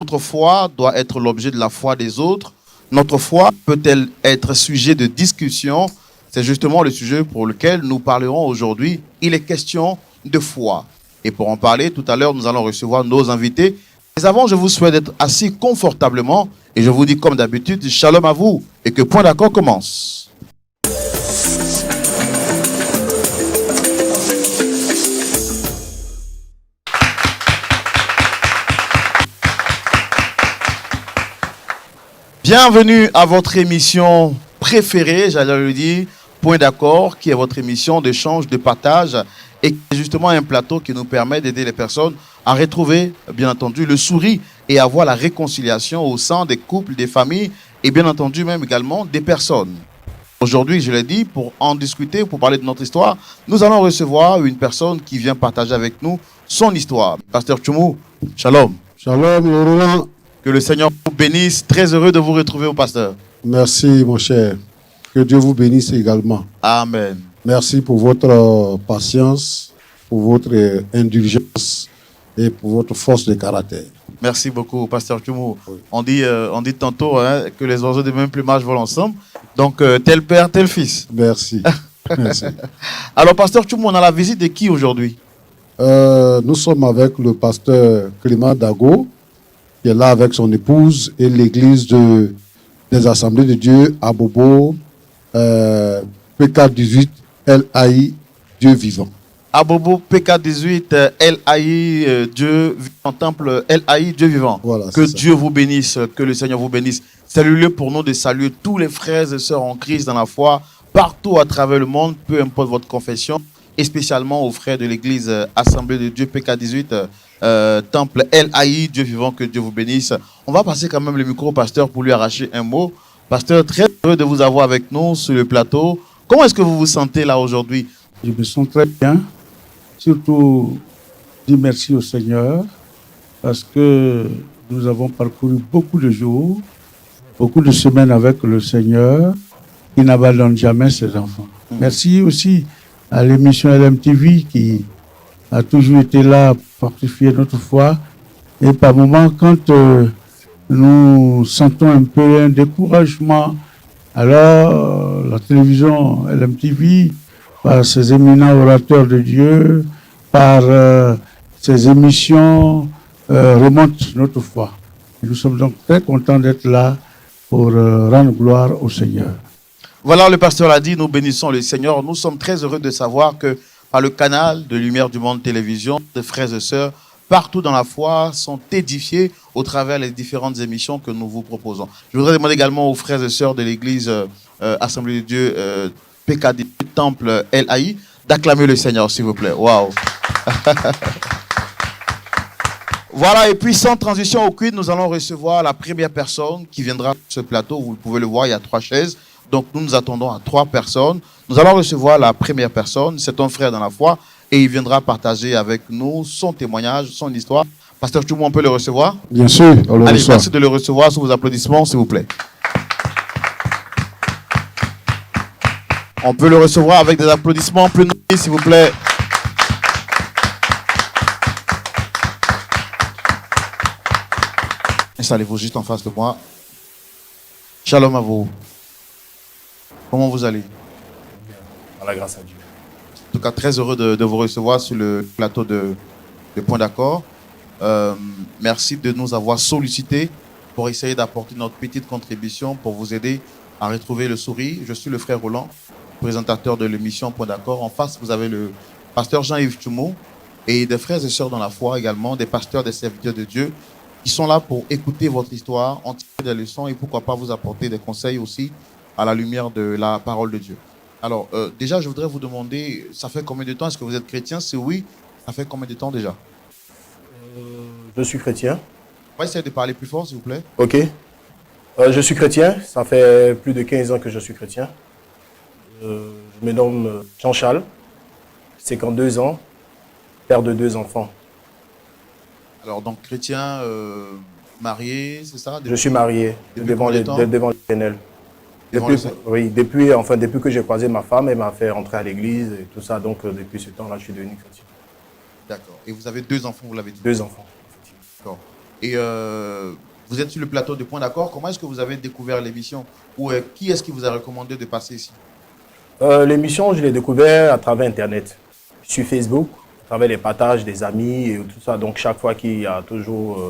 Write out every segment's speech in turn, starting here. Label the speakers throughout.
Speaker 1: Notre foi doit être l'objet de la foi des autres. Notre foi peut-elle être sujet de discussion? C'est justement le sujet pour lequel nous parlerons aujourd'hui. Il est question de foi. Et pour en parler, tout à l'heure, nous allons recevoir nos invités. Mais avant, je vous souhaite d'être assis confortablement. Et je vous dis comme d'habitude, shalom à vous. Et que Point d'accord commence. Bienvenue à votre émission préférée, j'allais le dire, Point d'accord, qui est votre émission d'échange, de partage, et qui est justement un plateau qui nous permet d'aider les personnes à retrouver, bien entendu, le sourire et avoir la réconciliation au sein des couples, des familles, et bien entendu même également des personnes. Aujourd'hui, je l'ai dit, pour en discuter, pour parler de notre histoire, nous allons recevoir une personne qui vient partager avec nous son histoire. Pasteur Tchoumou, shalom.
Speaker 2: Shalom, Laurent.
Speaker 1: Que le Seigneur vous bénisse. Très heureux de vous retrouver au pasteur.
Speaker 2: Merci, mon cher. Que Dieu vous bénisse également.
Speaker 1: Amen.
Speaker 2: Merci pour votre patience, pour votre indulgence et pour votre force de caractère.
Speaker 1: Merci beaucoup, pasteur Tchoumou. Oui. On dit tantôt que les oiseaux de même plumage volent ensemble. Donc, tel père, tel fils.
Speaker 2: Merci. Merci.
Speaker 1: Alors, pasteur Tchoumou, on a la visite de qui aujourd'hui?
Speaker 2: Nous sommes avec le pasteur Clément Dago, qui est là avec son épouse et l'église des Assemblées de Dieu à Bobo, PK18, LAI, Dieu vivant.
Speaker 1: À Bobo, PK18, LAI, Dieu vivant, temple LAI, Dieu vivant.
Speaker 2: Voilà,
Speaker 1: que Dieu vous bénisse, que le Seigneur vous bénisse. C'est le lieu pour nous de saluer tous les frères et sœurs en Christ dans la foi, partout à travers le monde, peu importe votre confession, et spécialement aux frères de l'église Assemblée de Dieu, PK18, temple LAI, Dieu vivant, que Dieu vous bénisse. On va passer quand même le micro au pasteur pour lui arracher un mot. Pasteur, très heureux de vous avoir avec nous sur le plateau. Comment est-ce que vous vous sentez là aujourd'hui?
Speaker 3: Je me sens très bien. Surtout, dire merci au Seigneur parce que nous avons parcouru beaucoup de jours, beaucoup de semaines avec le Seigneur qui n'abandonne jamais ses enfants. Merci aussi à l'émission LMTV qui a toujours été là pour fortifier notre foi. Et par moments, quand nous sentons un peu un découragement, alors la télévision LMTV, par ses éminents orateurs de Dieu, par ses émissions, remonte notre foi. Et nous sommes donc très contents d'être là pour rendre gloire au Seigneur.
Speaker 1: Voilà, le pasteur l'a dit, nous bénissons le Seigneur. Nous sommes très heureux de savoir que par le canal de Lumière du Monde Télévision, des frères et sœurs, partout dans la foi, sont édifiés au travers des différentes émissions que nous vous proposons. Je voudrais demander également aux frères et sœurs de l'église Assemblée de Dieu, PKD, Temple LAI, d'acclamer le Seigneur, s'il vous plaît. Waouh! Voilà, et puis sans transition aucune, nous allons recevoir la première personne qui viendra sur ce plateau. Vous pouvez le voir, il y a 3 chaises. Donc nous nous attendons à 3 personnes. Nous allons recevoir la première personne, c'est un frère dans la foi, et il viendra partager avec nous son témoignage, son histoire. Pasteur Tchoumou, on peut le recevoir?
Speaker 2: Bien sûr, on le
Speaker 1: Allez,
Speaker 2: reçoit.
Speaker 1: merci de le recevoir sous vos applaudissements, s'il vous plaît. On peut le recevoir avec des applaudissements plus nombreux, s'il vous plaît. Installez-vous juste en face de moi. Shalom à vous. Comment vous allez?
Speaker 4: Par la grâce à Dieu.
Speaker 1: En tout cas, très heureux de vous recevoir sur le plateau de Point d'accord. Merci de nous avoir sollicités pour essayer d'apporter notre petite contribution pour vous aider à retrouver le sourire. Je suis le frère Roland, présentateur de l'émission Point d'accord. En face, vous avez le pasteur Jean-Yves Tchoumou et des frères et sœurs dans la foi également, des pasteurs, des serviteurs de Dieu qui sont là pour écouter votre histoire, en tirer des leçons et pourquoi pas vous apporter des conseils aussi à la lumière de la parole de Dieu. Alors, déjà, je voudrais vous demander, ça fait combien de temps? Est-ce que vous êtes chrétien? Si oui, ça fait combien de temps déjà?
Speaker 4: Je suis chrétien.
Speaker 1: On va essayer de parler plus fort, s'il vous plaît.
Speaker 4: Ok. Je suis chrétien. Ça fait plus de 15 ans que je suis chrétien. Je me nomme Jean-Charles, 52 ans, père de 2 enfants.
Speaker 1: Alors, donc, chrétien, marié, c'est ça?
Speaker 4: Je suis marié devant l'Éternel. Depuis que j'ai croisé ma femme, elle m'a fait rentrer à l'église et tout ça. Donc, depuis ce temps-là, je suis devenu chrétien.
Speaker 1: D'accord. Et vous avez 2 enfants, vous l'avez dit?
Speaker 4: 2 enfants.
Speaker 1: D'accord. Et vous êtes sur le plateau de Point d'accord. Comment est-ce que vous avez découvert l'émission? Ou qui est-ce qui vous a recommandé de passer ici?
Speaker 4: L'émission, je l'ai découvert à travers Internet, sur Facebook, à travers les partages des amis et tout ça. Donc, chaque fois qu'il y a toujours,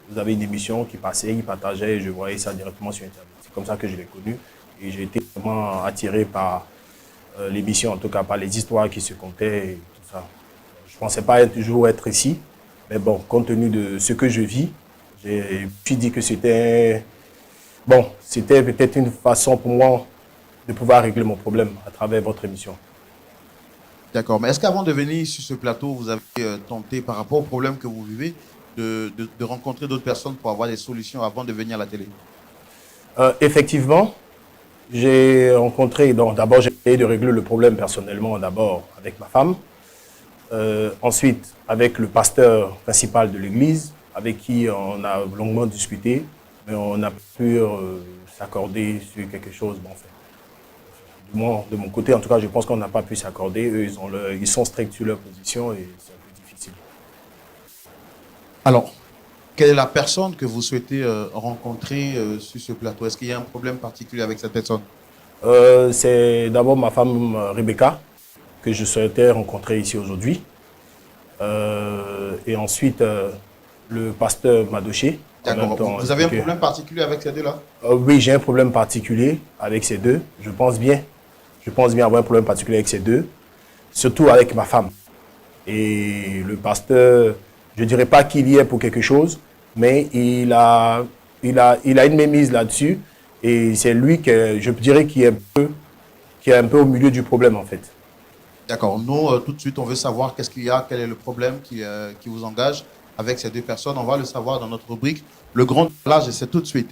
Speaker 4: vous avez une émission qui passait, ils partageaient et je voyais ça directement sur Internet. C'est comme ça que je l'ai connu et j'ai été vraiment attiré par l'émission, en tout cas par les histoires qui se contaient et tout ça. Je ne pensais pas toujours être ici, mais bon, compte tenu de ce que je vis, je me suis dit que c'était peut-être une façon pour moi de pouvoir régler mon problème à travers votre émission.
Speaker 1: D'accord. Mais est-ce qu'avant de venir sur ce plateau, vous avez tenté, par rapport au problème que vous vivez, de rencontrer d'autres personnes pour avoir des solutions avant de venir à la télé?
Speaker 4: Effectivement, j'ai rencontré, donc d'abord j'ai essayé de régler le problème personnellement, d'abord avec ma femme, ensuite avec le pasteur principal de l'église, avec qui on a longuement discuté, mais on a pu s'accorder sur quelque chose. Bon, en fait. De mon côté, en tout cas, je pense qu'on n'a pas pu s'accorder. Eux, ils sont stricts sur leur position et c'est un peu difficile.
Speaker 1: Alors, quelle est la personne que vous souhaitez rencontrer sur ce plateau? Est-ce qu'il y a un problème particulier avec cette personne?
Speaker 4: C'est d'abord ma femme Rebecca, que je souhaitais rencontrer ici aujourd'hui. Et ensuite, le pasteur Madoché.
Speaker 1: D'accord. Vous avez un problème particulier avec ces deux-là?
Speaker 4: Oui, j'ai un problème particulier avec ces deux. Je pense bien avoir un problème particulier avec ces deux, surtout avec ma femme. Et le pasteur, je ne dirais pas qu'il y est pour quelque chose, mais il a une mémise là-dessus. Et c'est lui que je dirais qui est un peu au milieu du problème en fait.
Speaker 1: D'accord. Nous, tout de suite, on veut savoir qu'est-ce qu'il y a, quel est le problème qui vous engage avec ces deux personnes. On va le savoir dans notre rubrique. Le grand décalage, et c'est tout de suite.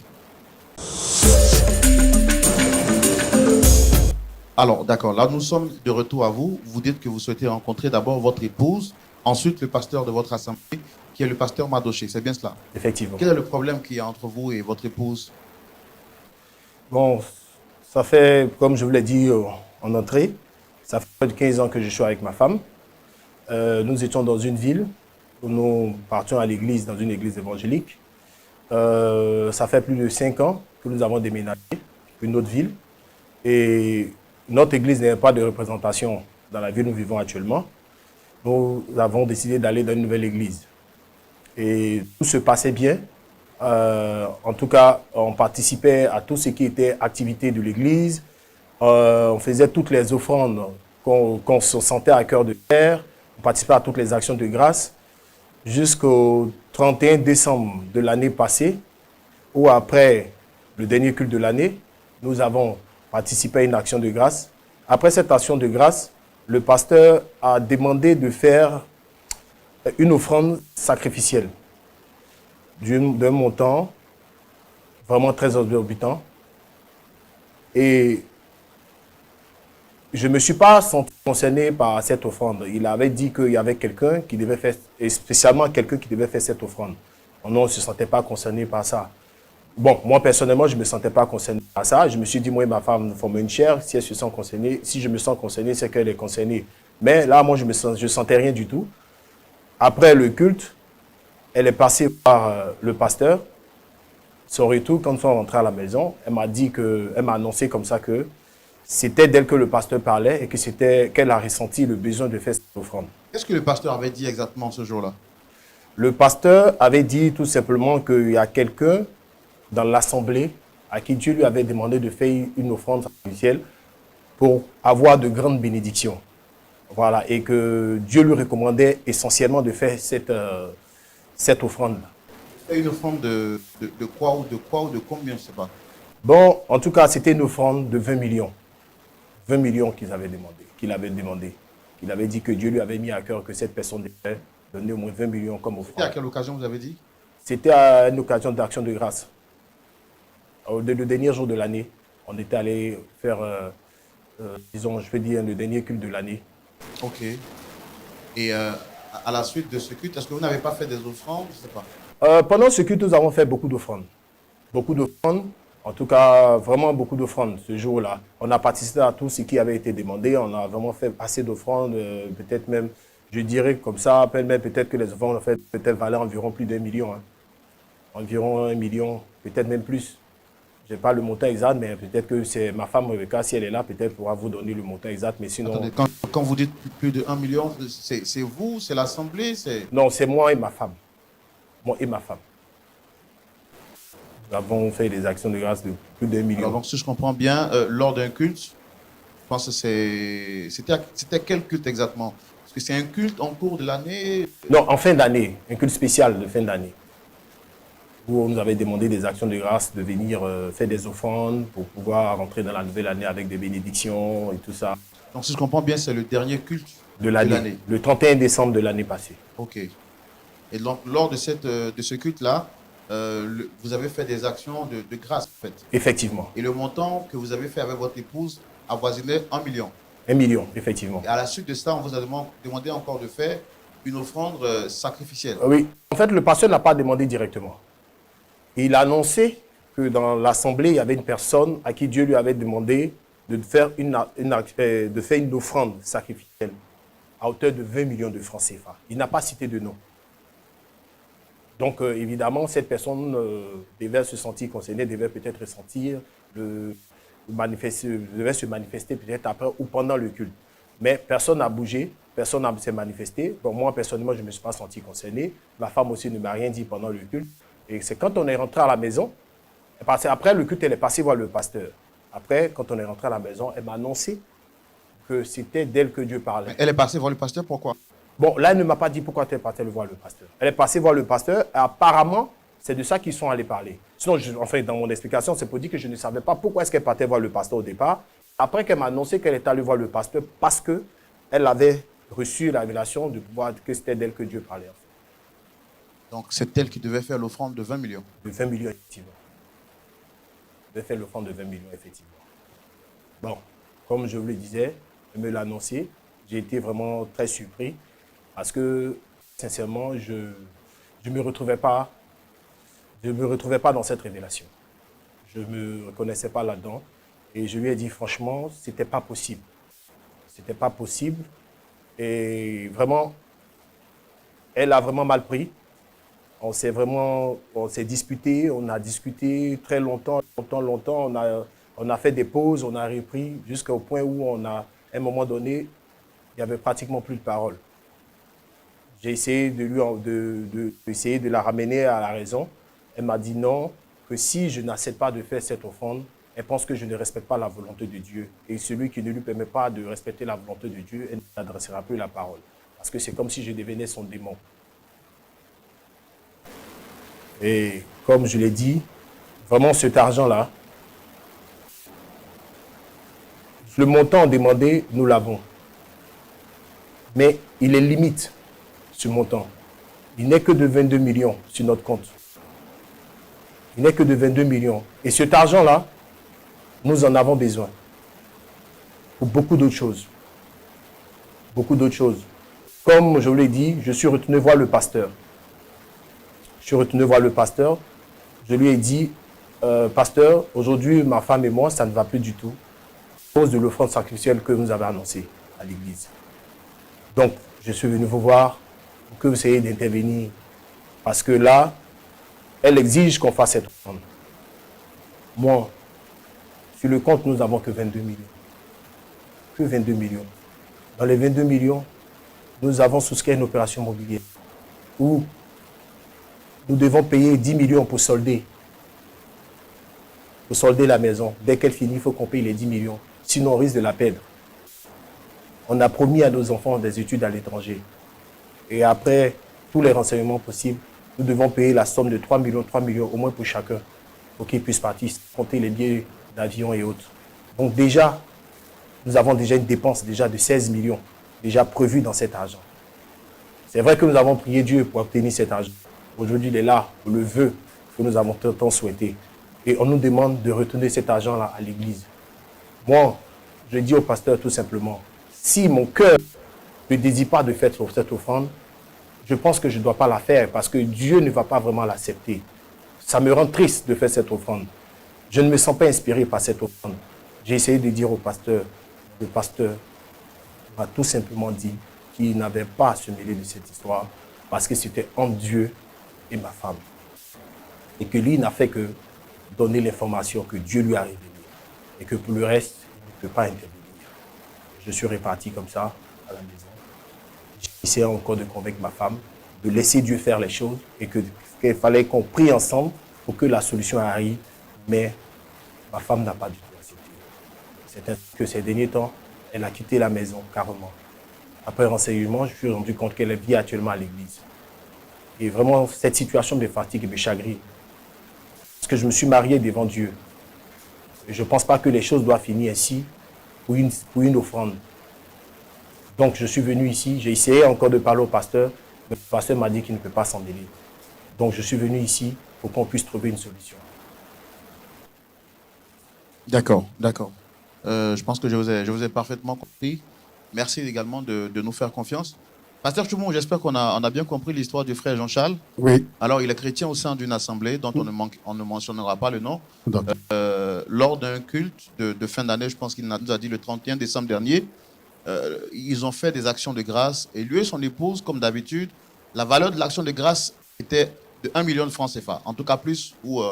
Speaker 1: Alors, d'accord. Là, nous sommes de retour à vous. Vous dites que vous souhaitez rencontrer d'abord votre épouse, ensuite le pasteur de votre assemblée, qui est le pasteur Madoché. C'est bien cela?
Speaker 4: Effectivement.
Speaker 1: Quel est le problème qu'il y a entre vous et votre épouse?
Speaker 4: Bon, ça fait, comme je vous l'ai dit en entrée, ça fait près de 15 ans que je suis avec ma femme. Nous étions dans une ville où nous partions à l'église, dans une église évangélique. Ça fait plus de 5 ans que nous avons déménagé une autre ville. Et notre église n'a pas de représentation dans la ville où nous vivons actuellement. Nous avons décidé d'aller dans une nouvelle église. Et tout se passait bien. En tout cas, on participait à tout ce qui était activité de l'église. On faisait toutes les offrandes qu'on se sentait à cœur de faire. On participait à toutes les actions de grâce jusqu'au 31 décembre de l'année passée, où après le dernier culte de l'année, nous avons participé à une action de grâce. Après cette action de grâce, le pasteur a demandé de faire une offrande sacrificielle d'un montant vraiment très exorbitant. Et je ne me suis pas senti concerné par cette offrande. Il avait dit qu'il y avait quelqu'un qui devait faire, et spécialement quelqu'un qui devait faire cette offrande. On ne se sentait pas concerné par ça. Bon, moi personnellement, je ne me sentais pas concerné par ça. Je me suis dit, moi et ma femme, nous formons une chair. Si elle se sent concernée, si je me sens concerné, c'est qu'elle est concernée. Mais là, moi, je ne sentais rien du tout. Après le culte, elle est passée par le pasteur. Son retour, quand nous sommes rentrés à la maison, elle m'a annoncé comme ça que c'était d'elle que le pasteur parlait et que qu'elle a ressenti le besoin de faire cette offrande.
Speaker 1: Qu'est-ce que le pasteur avait dit exactement ce jour-là?
Speaker 4: Le pasteur avait dit tout simplement qu'il y a quelqu'un dans l'assemblée à qui Dieu lui avait demandé de faire une offrande sacrificielle pour avoir de grandes bénédictions. Voilà, et que Dieu lui recommandait essentiellement de faire cette offrande.
Speaker 1: C'était une offrande de quoi ou de combien, je ne sais pas.
Speaker 4: Bon, en tout cas, c'était une offrande de 20 millions. 20 millions qu'il avait demandé. Il avait dit que Dieu lui avait mis à cœur que cette personne devait donner au moins 20 millions comme offrande.
Speaker 1: C'était à quelle occasion vous avez dit?
Speaker 4: C'était à une occasion d'action de grâce. Le dernier jour de l'année, on était allé faire, disons, je vais dire, le dernier culte de l'année.
Speaker 1: Ok. Et à la suite de ce culte, est-ce que vous n'avez pas fait des offrandes? Je ne sais pas.
Speaker 4: Pendant ce culte, nous avons fait beaucoup d'offrandes. Beaucoup d'offrandes. En tout cas, vraiment beaucoup d'offrandes ce jour-là. On a participé à tout ce qui avait été demandé. On a vraiment fait assez d'offrandes. Peut-être même, je dirais comme ça, peut-être que les offrandes ont fait peut-être valer environ plus d'1 million. Hein. environ 1 million, peut-être même plus. Je n'ai pas le montant exact, mais peut-être que c'est ma femme, Rebecca, si elle est là, peut-être pourra vous donner le montant exact. Mais sinon,
Speaker 1: Attendez, quand vous dites plus de 1 million, c'est vous, c'est l'Assemblée, c'est...
Speaker 4: non, c'est moi et ma femme. Moi et ma femme. Nous avons fait des actions de grâce de plus d'1 million.
Speaker 1: Alors, donc, si je comprends bien, lors d'un culte, je pense que c'était quel culte exactement? Parce que c'est un culte en cours de l'année.
Speaker 4: Non, en fin d'année, un culte spécial de fin d'année. Où on nous avait demandé des actions de grâce, de venir faire des offrandes pour pouvoir rentrer dans la nouvelle année avec des bénédictions et tout ça.
Speaker 1: Donc, si je comprends bien, c'est le dernier culte
Speaker 4: De l'année. Le 31 décembre de l'année passée.
Speaker 1: Ok. Et donc, lors de ce culte-là, vous avez fait des actions de grâce, en fait.
Speaker 4: Effectivement.
Speaker 1: Et le montant que vous avez fait avec votre épouse avoisinait 1 million.
Speaker 4: 1 million, effectivement.
Speaker 1: Et à la suite de ça, on vous a demandé encore de faire une offrande sacrificielle.
Speaker 4: Oui. En fait, le pasteur n'a pas demandé directement. Il a annoncé que dans l'assemblée, il y avait une personne à qui Dieu lui avait demandé de faire une offrande sacrificielle à hauteur de 20 millions de francs CFA. Il n'a pas cité de nom. Donc, évidemment, cette personne devait se sentir concernée, devait peut-être ressentir, devait se manifester peut-être après ou pendant le culte. Mais personne n'a bougé, personne ne s'est manifesté. Bon, moi, personnellement, je ne me suis pas senti concerné. Ma femme aussi ne m'a rien dit pendant le culte. Et c'est quand on est rentré à la maison, parce qu'après le culte, elle est passée voir le pasteur. Après, quand on est rentré à la maison, elle m'a annoncé que c'était d'elle que Dieu parlait.
Speaker 1: Elle est passée voir le pasteur, pourquoi?
Speaker 4: Bon, là, elle ne m'a pas dit pourquoi elle est partie voir le pasteur. Elle est passée voir le pasteur et apparemment, c'est de ça qu'ils sont allés parler. Sinon, dans mon explication, c'est pour dire que je ne savais pas pourquoi est-ce qu'elle partait voir le pasteur au départ. Après qu'elle m'a annoncé qu'elle est allée voir le pasteur parce qu'elle avait reçu la révélation de pouvoir que c'était d'elle que Dieu parlait. En fait.
Speaker 1: Donc, c'est elle qui devait faire l'offrande de 20 millions.
Speaker 4: De 20 millions, effectivement. Elle devait faire l'offrande de 20 millions, effectivement. Bon, comme je vous le disais, elle me l'a annoncé. J'ai été vraiment très surpris parce que, sincèrement, je ne me retrouvais pas dans cette révélation. Je ne me reconnaissais pas là-dedans. Et je lui ai dit, franchement, ce n'était pas possible. Ce n'était pas possible. Et vraiment, elle a vraiment mal pris. On s'est disputé, on a discuté très longtemps. On a fait des pauses, on a repris jusqu'au point où à un moment donné, il n'y avait pratiquement plus de parole. J'ai essayé de la ramener à la raison. Elle m'a dit non, que si je n'accepte pas de faire cette offrande, elle pense que je ne respecte pas la volonté de Dieu. Et celui qui ne lui permet pas de respecter la volonté de Dieu, elle n'adressera plus la parole. Parce que c'est comme si je devenais son démon. Et comme je l'ai dit, vraiment cet argent-là, le montant demandé, nous l'avons. Mais il est limite, ce montant. Il n'est que de 22 millions sur notre compte. Il n'est que de 22 millions. Et cet argent-là, nous en avons besoin. Pour beaucoup d'autres choses. Beaucoup d'autres choses. Comme je vous l'ai dit, je suis retourné voir le pasteur. Je suis retourné voir le pasteur. Je lui ai dit, pasteur, aujourd'hui, ma femme et moi, ça ne va plus du tout. À cause de l'offrande sacrificielle que vous avez annoncée à l'église. Donc, je suis venu vous voir pour que vous essayiez d'intervenir. Parce que là, elle exige qu'on fasse cette offrande. Moi, sur le compte, nous n'avons que 22 millions. Que 22 millions. Dans les 22 millions, nous avons souscrit une opération immobilière où nous devons payer 10 millions pour solder. Pour solder la maison. Dès qu'elle finit, il faut qu'on paye les 10 millions. Sinon, on risque de la perdre. On a promis à nos enfants des études à l'étranger. Et après tous les renseignements possibles, nous devons payer la somme de 3 millions au moins pour chacun, pour qu'ils puissent partir, compter les billets d'avion et autres. Donc déjà, nous avons déjà une dépense déjà de 16 millions, déjà prévue dans cet argent. C'est vrai que nous avons prié Dieu pour obtenir cet argent. Aujourd'hui, il est là, pour le vœu que nous avons tant souhaité. Et on nous demande de retourner cet argent-là à l'église. Moi, je dis au pasteur tout simplement, si mon cœur ne désire pas de faire cette offrande, je pense que je ne dois pas la faire parce que Dieu ne va pas vraiment l'accepter. Ça me rend triste de faire cette offrande. Je ne me sens pas inspiré par cette offrande. J'ai essayé de dire au pasteur, le pasteur m'a tout simplement dit qu'il n'avait pas à se mêler de cette histoire parce que c'était entre Dieu et ma femme. et que lui n'a fait que donner l'information que Dieu lui a révélée et que pour le reste, il ne peut pas intervenir. Je suis reparti comme ça à la maison. J'essayais encore de convaincre ma femme de laisser Dieu faire les choses et qu'il fallait qu'on prie ensemble pour que la solution arrive. Mais ma femme n'a pas du tout accepté. C'est ainsi que ces derniers temps, elle a quitté la maison carrément. Après renseignement, je me suis rendu compte qu'elle vit actuellement à l'église. Et vraiment, cette situation me fatigue et me chagrine. Parce que je me suis marié devant Dieu. Et je ne pense pas que les choses doivent finir ainsi pour une offrande. Donc je suis venu ici, j'ai essayé encore de parler au pasteur, mais le pasteur m'a dit qu'il ne peut pas s'en mêler. Donc je suis venu ici pour qu'on puisse trouver une solution.
Speaker 1: D'accord, d'accord. Je pense que je vous ai parfaitement compris. Merci également de nous faire confiance. Pasteur Choumou, j'espère qu'on a bien compris l'histoire du frère Jean-Charles.
Speaker 2: Oui,
Speaker 1: Alors, il est chrétien au sein d'une assemblée dont on ne mentionnera pas le nom.
Speaker 2: d'accord.
Speaker 1: Lors d'un culte de fin d'année, je pense qu'il nous a dit le 31 décembre dernier, ils ont fait des actions de grâce. Et lui et son épouse, comme d'habitude, la valeur de l'action de grâce était de 1 million de francs CFA. En tout cas, plus ou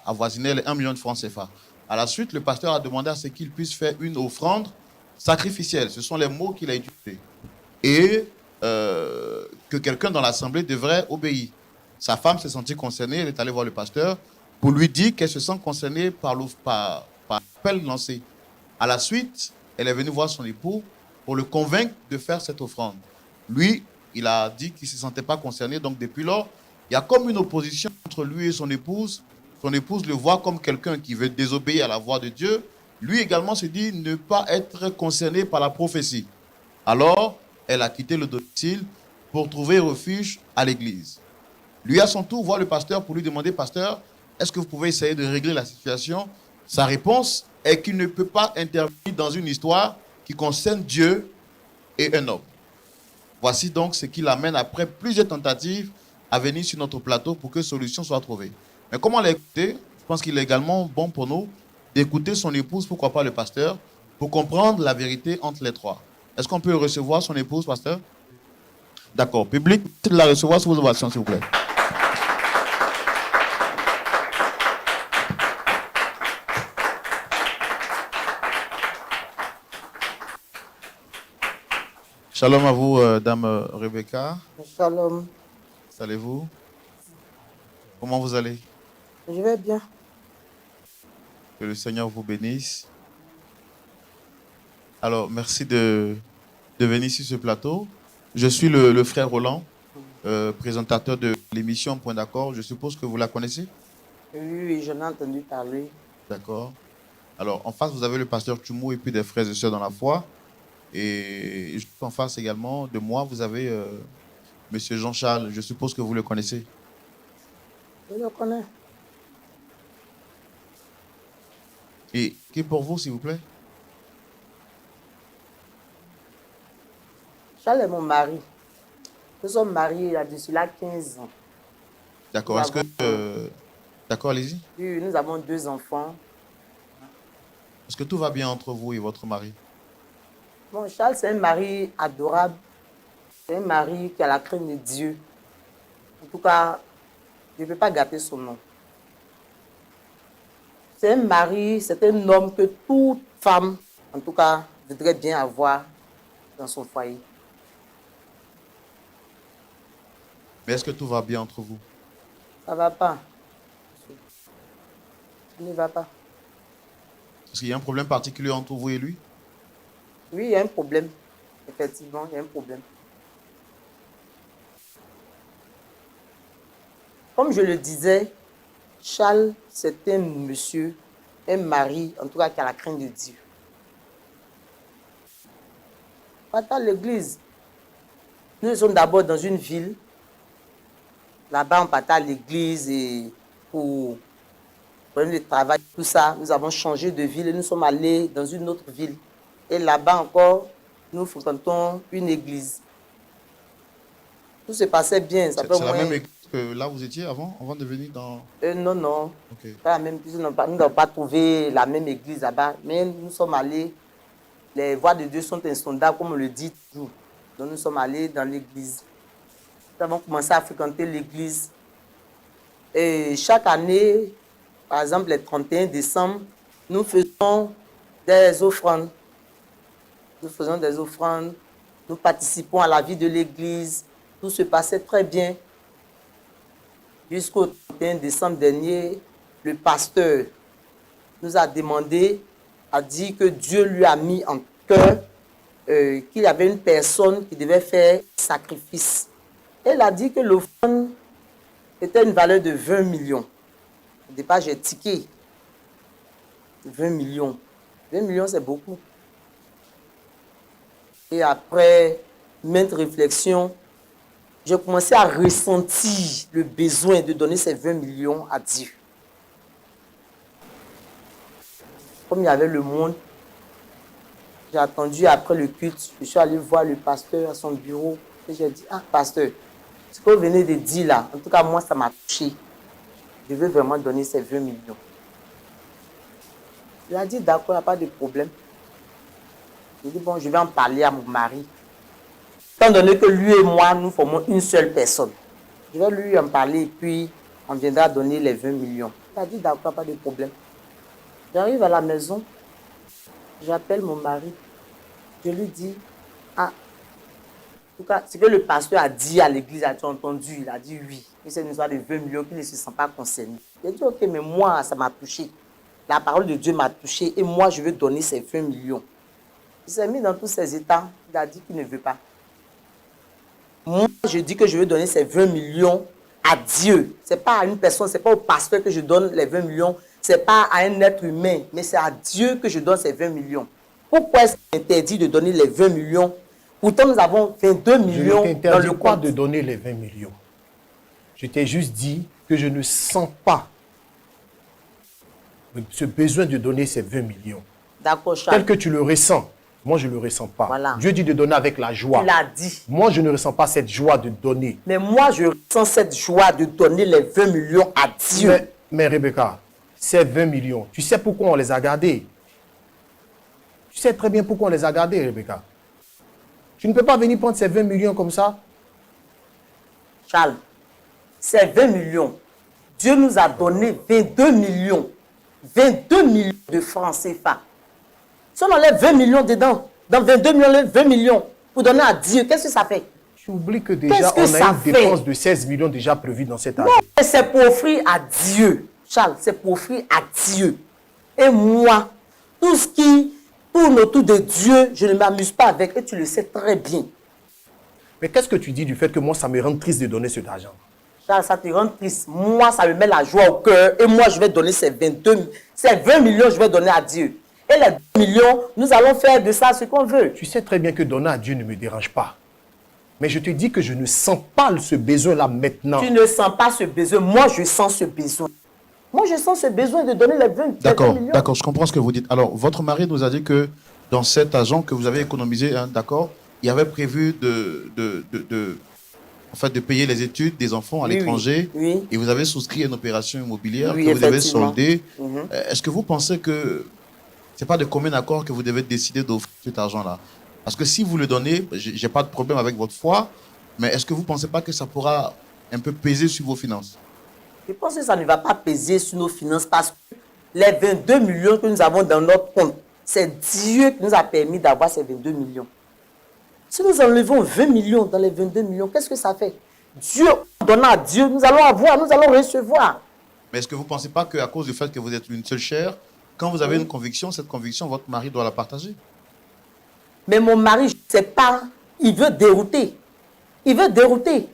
Speaker 1: avoisinait les 1 million de francs CFA. À la suite, le pasteur a demandé à ce qu'il puisse faire une offrande sacrificielle. Ce sont les mots qu'il a utilisés. Et que quelqu'un dans l'assemblée devrait obéir. Sa femme s'est sentie concernée, elle est allée voir le pasteur pour lui dire qu'elle se sent concernée par l'appel lancé. À la suite, elle est venue voir son époux pour le convaincre de faire cette offrande. Lui, il a dit qu'il ne se sentait pas concerné, donc depuis lors, il y a comme une opposition entre lui et son épouse. Son épouse le voit comme quelqu'un qui veut désobéir à la voix de Dieu. Lui également se dit ne pas être concerné par la prophétie. Alors, elle a quitté le domicile pour trouver refuge à l'église. Lui, à son tour, voit le pasteur pour lui demander, pasteur, est-ce que vous pouvez essayer de régler la situation? Sa réponse est qu'il ne peut pas intervenir dans une histoire qui concerne Dieu et un homme. Voici donc ce qui l'amène, après plusieurs tentatives, à venir sur notre plateau pour que solution soit trouvée. Mais comment l'écouter? Je pense qu'il est également bon pour nous d'écouter son épouse, pourquoi pas le pasteur, pour comprendre la vérité entre les trois. Est-ce qu'on peut recevoir son épouse, pasteur? D'accord. Public, de la recevoir sous vos ovations, s'il vous plaît. Shalom à vous, dame Rebecca.
Speaker 5: Shalom.
Speaker 1: Allez-vous? Comment vous allez?
Speaker 5: Je vais bien.
Speaker 1: Que le Seigneur vous bénisse. Alors, merci de venir sur ce plateau. Je suis le frère Roland, présentateur de l'émission Point d'accord. Je suppose que vous la connaissez?
Speaker 5: Oui, j'en ai entendu parler.
Speaker 1: D'accord. Alors, en face, vous avez le pasteur Choumou et puis des frères et sœurs dans la foi. Et juste en face également de moi, vous avez monsieur Jean-Charles. Je suppose que vous le connaissez.
Speaker 5: Je le connais.
Speaker 1: Et qui est pour vous, s'il vous plaît?
Speaker 5: Charles est mon mari. Nous sommes mariés il y a de cela 15 ans.
Speaker 1: D'accord. Est-ce que... D'accord, allez-y.
Speaker 5: Oui, nous avons 2 enfants.
Speaker 1: Est-ce que tout va bien entre vous et votre mari?
Speaker 5: Bon, Charles, c'est un mari adorable. C'est un mari qui a la crainte de Dieu. En tout cas, je ne peux pas gâter son nom. C'est un mari, c'est un homme que toute femme, en tout cas, voudrait bien avoir dans son foyer.
Speaker 1: Mais est-ce que tout va bien entre vous?
Speaker 5: Ça ne va pas. Ça ne va pas.
Speaker 1: Est-ce qu'il y a un problème particulier entre vous et lui?
Speaker 5: Oui, il y a un problème. Effectivement, il y a un problème. Comme je le disais, Charles, c'est un monsieur, un mari, en tout cas, qui a la crainte de Dieu. Pas à l'église. Nous sommes d'abord dans une ville. Là-bas, on partait à l'église et pour prendre le travail, tout ça. Nous avons changé de ville et nous sommes allés dans une autre ville. Et là-bas encore, nous fréquentons une église. Tout se passait bien.
Speaker 1: C'est la même église que là vous étiez avant de venir dans...
Speaker 5: Non, non.
Speaker 1: Ok.
Speaker 5: Pas la même église. Nous n'avons pas trouvé la même église là-bas. Mais nous sommes allés. Les voies de Dieu sont insondables, comme on le dit toujours. Donc nous sommes allés dans l'église. Nous avons commencé à fréquenter l'église. Et chaque année, par exemple, le 31 décembre, nous faisons des offrandes. Nous faisons des offrandes, nous participons à la vie de l'église. Tout se passait très bien. Jusqu'au 31 décembre dernier, le pasteur nous a demandé, a dit que Dieu lui a mis en cœur qu'il y avait une personne qui devait faire sacrifice. Elle a dit que l'offrande était une valeur de 20 millions. Au départ, j'ai tiqué. 20 millions. 20 millions, c'est beaucoup. Et après maintes réflexions, j'ai commencé à ressentir le besoin de donner ces 20 millions à Dieu. Comme il y avait le monde, j'ai attendu après le culte, je suis allé voir le pasteur à son bureau et j'ai dit, ah pasteur, ce que vous venez de dire là, en tout cas moi ça m'a touché. Je veux vraiment donner ces 20 millions. Il a dit d'accord, il n'y a pas de problème. J'ai dit bon, je vais en parler à mon mari. Étant donné que lui et moi, nous formons une seule personne. Je vais lui en parler et puis on viendra donner les 20 millions. Il a dit d'accord, pas de problème. J'arrive à la maison, j'appelle mon mari. Je lui dis, ah, en tout cas, ce que le pasteur a dit à l'église, as-tu entendu? Il a dit oui. Et c'est une histoire de 20 millions qu'il ne se sent pas concerné. J'ai dit ok, mais moi, ça m'a touché. La parole de Dieu m'a touché et moi, je veux donner ces 20 millions. Il s'est mis dans tous ses états. Il a dit qu'il ne veut pas. Moi, je dis que je veux donner ces 20 millions à Dieu. Ce n'est pas à une personne, ce n'est pas au pasteur que je donne les 20 millions. Ce n'est pas à un être humain, mais c'est à Dieu que je donne ces 20 millions. Pourquoi est-ce qu'il est interdit de donner les 20 millions? Pourtant, nous avons 22 millions dans le compte.
Speaker 4: De donner les 20 millions. Je t'ai juste dit que je ne sens pas ce besoin de donner ces 20 millions.
Speaker 5: D'accord, Charles.
Speaker 4: Tel que tu le ressens. Moi, je ne le ressens pas.
Speaker 5: Voilà.
Speaker 4: Dieu dit de donner avec la joie.
Speaker 5: Il a dit.
Speaker 4: Moi, je ne ressens pas cette joie de donner.
Speaker 5: Mais moi, je ressens cette joie de donner les 20 millions à Dieu.
Speaker 4: Mais Rebecca, ces 20 millions, tu sais pourquoi on les a gardés? Tu sais très bien pourquoi on les a gardés, Rebecca. Tu ne peux pas venir prendre ces 20 millions comme ça.
Speaker 5: Charles, ces 20 millions, Dieu nous a donné 22 millions. 22 millions de francs CFA. Si on enlève 20 millions dedans, dans 22 millions, on enlève 20 millions pour donner à Dieu, qu'est-ce que ça fait?
Speaker 4: Tu oublies que déjà, on a une dépense de 16 millions déjà prévue dans cet argent.
Speaker 5: Non, c'est pour offrir à Dieu. Charles, c'est pour offrir à Dieu. Et moi, tout ce qui tourne autour de Dieu, je ne m'amuse pas avec, et tu le sais très bien.
Speaker 4: Mais qu'est-ce que tu dis du fait que moi, ça me rend triste de donner cet argent?
Speaker 5: Charles, ça te rend triste. Moi, ça me met la joie au cœur. Et moi, je vais donner ces 20 millions, je vais donner à Dieu. Et les 2 millions, nous allons faire de ça ce qu'on veut.
Speaker 4: Tu sais très bien que donner à Dieu ne me dérange pas. Mais je te dis que je ne sens pas ce besoin-là maintenant.
Speaker 5: Tu ne sens pas ce besoin. Moi, je sens ce besoin. Moi, je sens ce besoin de donner les 20 millions.
Speaker 1: D'accord, je comprends ce que vous dites. Alors, votre mari nous a dit que dans cet argent que vous avez économisé, hein, d'accord, il y avait prévu de payer les études des enfants à l'étranger.
Speaker 5: Oui.
Speaker 1: Et vous avez souscrit une opération immobilière
Speaker 5: Oui,
Speaker 1: que vous devez
Speaker 5: effectivement.
Speaker 1: solder. Est-ce que vous pensez que ce n'est pas de commun accord que vous devez décider d'offrir cet argent-là? Parce que si vous le donnez, je n'ai pas de problème avec votre foi, mais est-ce que vous ne pensez pas que ça pourra un peu peser sur vos finances?
Speaker 5: Je pense que ça ne va pas peser sur nos finances parce que les 22 millions que nous avons dans notre compte, c'est Dieu qui nous a permis d'avoir ces 22 millions. Si nous enlevons 20 millions dans les 22 millions, qu'est-ce que ça fait? Dieu, en donnant à Dieu, nous allons avoir, nous allons recevoir.
Speaker 1: Mais est-ce que vous ne pensez pas qu'à cause du fait que vous êtes une seule chair, quand vous avez une conviction, cette conviction, votre mari doit la partager?
Speaker 5: Mais mon mari, je ne sais pas, il veut dérouter. Il veut dérouter.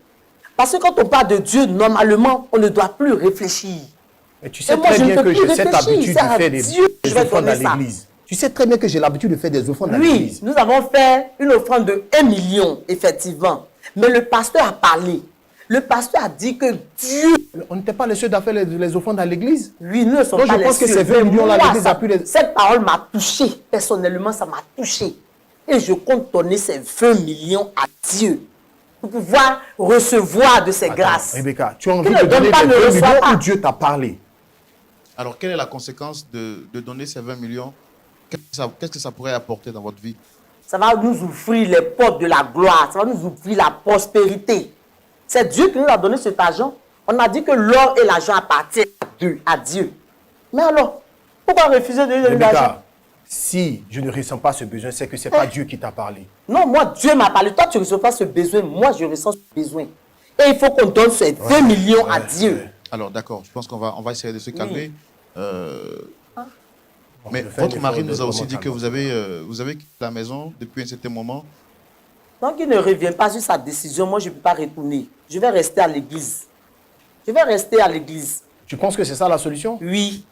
Speaker 5: Parce que quand on parle de Dieu, normalement, on ne doit plus réfléchir.
Speaker 4: Mais tu sais très bien que j'ai cette habitude de faire des offrandes à l'église. Tu sais très bien que j'ai l'habitude de faire des offrandes à l'église.
Speaker 5: Oui, nous avons fait une offrande de 1 million, effectivement. Mais le pasteur a parlé. Le pasteur a dit que Dieu...
Speaker 4: On n'était pas les seuls à faire les offrandes à l'église.
Speaker 5: Oui, nous ne sommes
Speaker 4: donc
Speaker 5: pas les seuls.
Speaker 4: je pense que ces 20 millions-là, l'église a pu les...
Speaker 5: Cette parole m'a touché. Personnellement, ça m'a touché. Et je compte donner ces 20 millions à Dieu pour pouvoir recevoir de ses grâces.
Speaker 4: Rebecca, tu as envie de donner les 20 millions ou Dieu t'a parlé?
Speaker 1: Alors, quelle est la conséquence de donner ces 20 millions? Qu'est-ce que ça pourrait apporter dans votre vie?
Speaker 5: Ça va nous ouvrir les portes de la gloire. Ça va nous ouvrir la prospérité. C'est Dieu qui nous a donné cet argent. On a dit que l'or et l'argent appartiennent à Dieu. Mais alors, pourquoi refuser de donner l'argent?
Speaker 4: Rebecca, si je ne ressens pas ce besoin, c'est que ce n'est pas Dieu qui t'a parlé.
Speaker 5: Non, moi, Dieu m'a parlé. Toi, tu ne ressens pas ce besoin. Moi, je ressens ce besoin. Et il faut qu'on donne ces 20 millions à Dieu.
Speaker 1: Alors, d'accord, je pense qu'on va essayer de se calmer.
Speaker 4: Bon,
Speaker 1: Mais
Speaker 4: je fais un
Speaker 1: votre mari
Speaker 4: effort de
Speaker 1: nous a aussi dit
Speaker 4: vraiment
Speaker 1: que vous avez quitté la maison depuis un certain moment.
Speaker 5: Donc, il ne revient pas sur sa décision. Moi, je ne peux pas retourner. Je vais rester à l'église. Je vais rester à l'église.
Speaker 4: Tu penses que c'est ça la solution?
Speaker 5: Oui.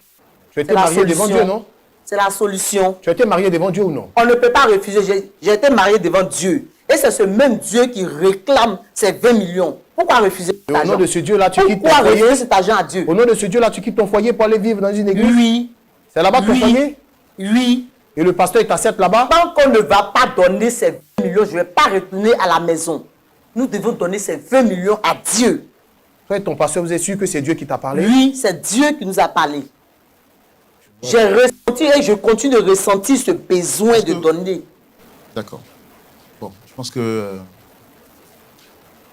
Speaker 4: Tu as été
Speaker 5: C'est la
Speaker 4: marié devant
Speaker 5: solution.
Speaker 4: Dieu, non?
Speaker 5: C'est la solution.
Speaker 4: Tu as été marié devant Dieu ou non?
Speaker 5: On ne peut pas refuser. J'ai été marié devant Dieu. Et c'est ce même Dieu qui réclame ces 20 millions. Pourquoi refuser cet
Speaker 4: Et au nom
Speaker 5: argent?
Speaker 4: de ce Dieu-là, tu quittes ton
Speaker 5: Pourquoi refuser
Speaker 4: foyer?
Speaker 5: cet argent à Dieu?
Speaker 4: Au nom de ce Dieu-là, tu quittes ton foyer pour aller vivre dans une église?
Speaker 5: Oui.
Speaker 4: C'est là-bas ton
Speaker 5: Oui.
Speaker 4: foyer?
Speaker 5: Oui.
Speaker 4: Et le pasteur, il t'accepte là-bas?
Speaker 5: Tant qu'on ne va pas donner ces 20 millions, je ne vais pas retourner à la maison. Nous devons donner ces 20 millions à Dieu.
Speaker 4: Toi et ton pasteur, vous êtes sûr que c'est Dieu qui t'a parlé?
Speaker 5: Oui, c'est Dieu qui nous a parlé. J'ai ressenti et je continue de ressentir ce besoin de donner.
Speaker 1: D'accord. Bon, je pense que...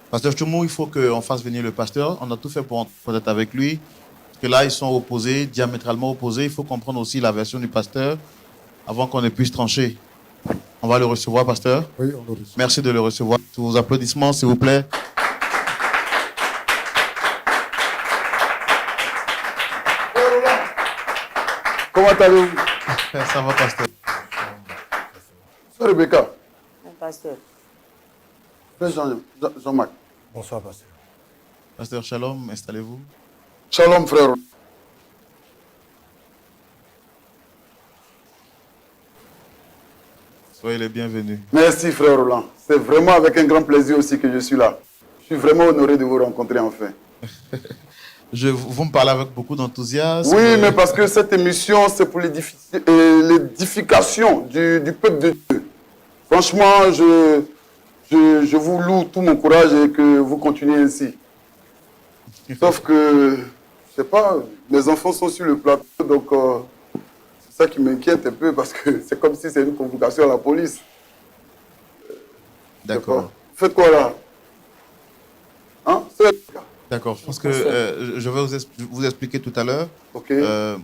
Speaker 1: Pasteur Choumou, il faut qu'on fasse venir le pasteur. On a tout fait pour être avec lui. Parce que là, ils sont opposés, diamétralement opposés. Il faut comprendre aussi la version du pasteur avant qu'on ne puisse trancher. On va le recevoir, pasteur.
Speaker 2: Oui, on le reçoit.
Speaker 1: Merci de le recevoir. Sous vos applaudissements, s'il vous plaît.
Speaker 6: Comment allez-vous?
Speaker 1: Ça va, pasteur.
Speaker 6: C'est Rebecca.
Speaker 5: Pasteur.
Speaker 6: C'est Jean-Marc.
Speaker 4: Bonsoir, pasteur.
Speaker 1: Pasteur Shalom, installez-vous.
Speaker 6: Shalom, frère.
Speaker 1: Soyez les bienvenus.
Speaker 6: Merci, frère Roland. C'est vraiment avec un grand plaisir aussi que je suis là. Je suis vraiment honoré de vous rencontrer enfin.
Speaker 1: Vous me parlez avec beaucoup d'enthousiasme.
Speaker 6: Oui, mais parce que cette émission, c'est pour l'édification du peuple de Dieu. Franchement, je vous loue tout mon courage et que vous continuez ainsi. Sauf que, je sais pas, mes enfants sont sur le plateau, donc c'est ça qui m'inquiète un peu parce que c'est comme si c'est une convocation à la police.
Speaker 1: D'accord.
Speaker 6: Vous faites quoi là? Hein?
Speaker 1: D'accord, je pense que je vais vous expliquer tout à l'heure.
Speaker 6: Ok.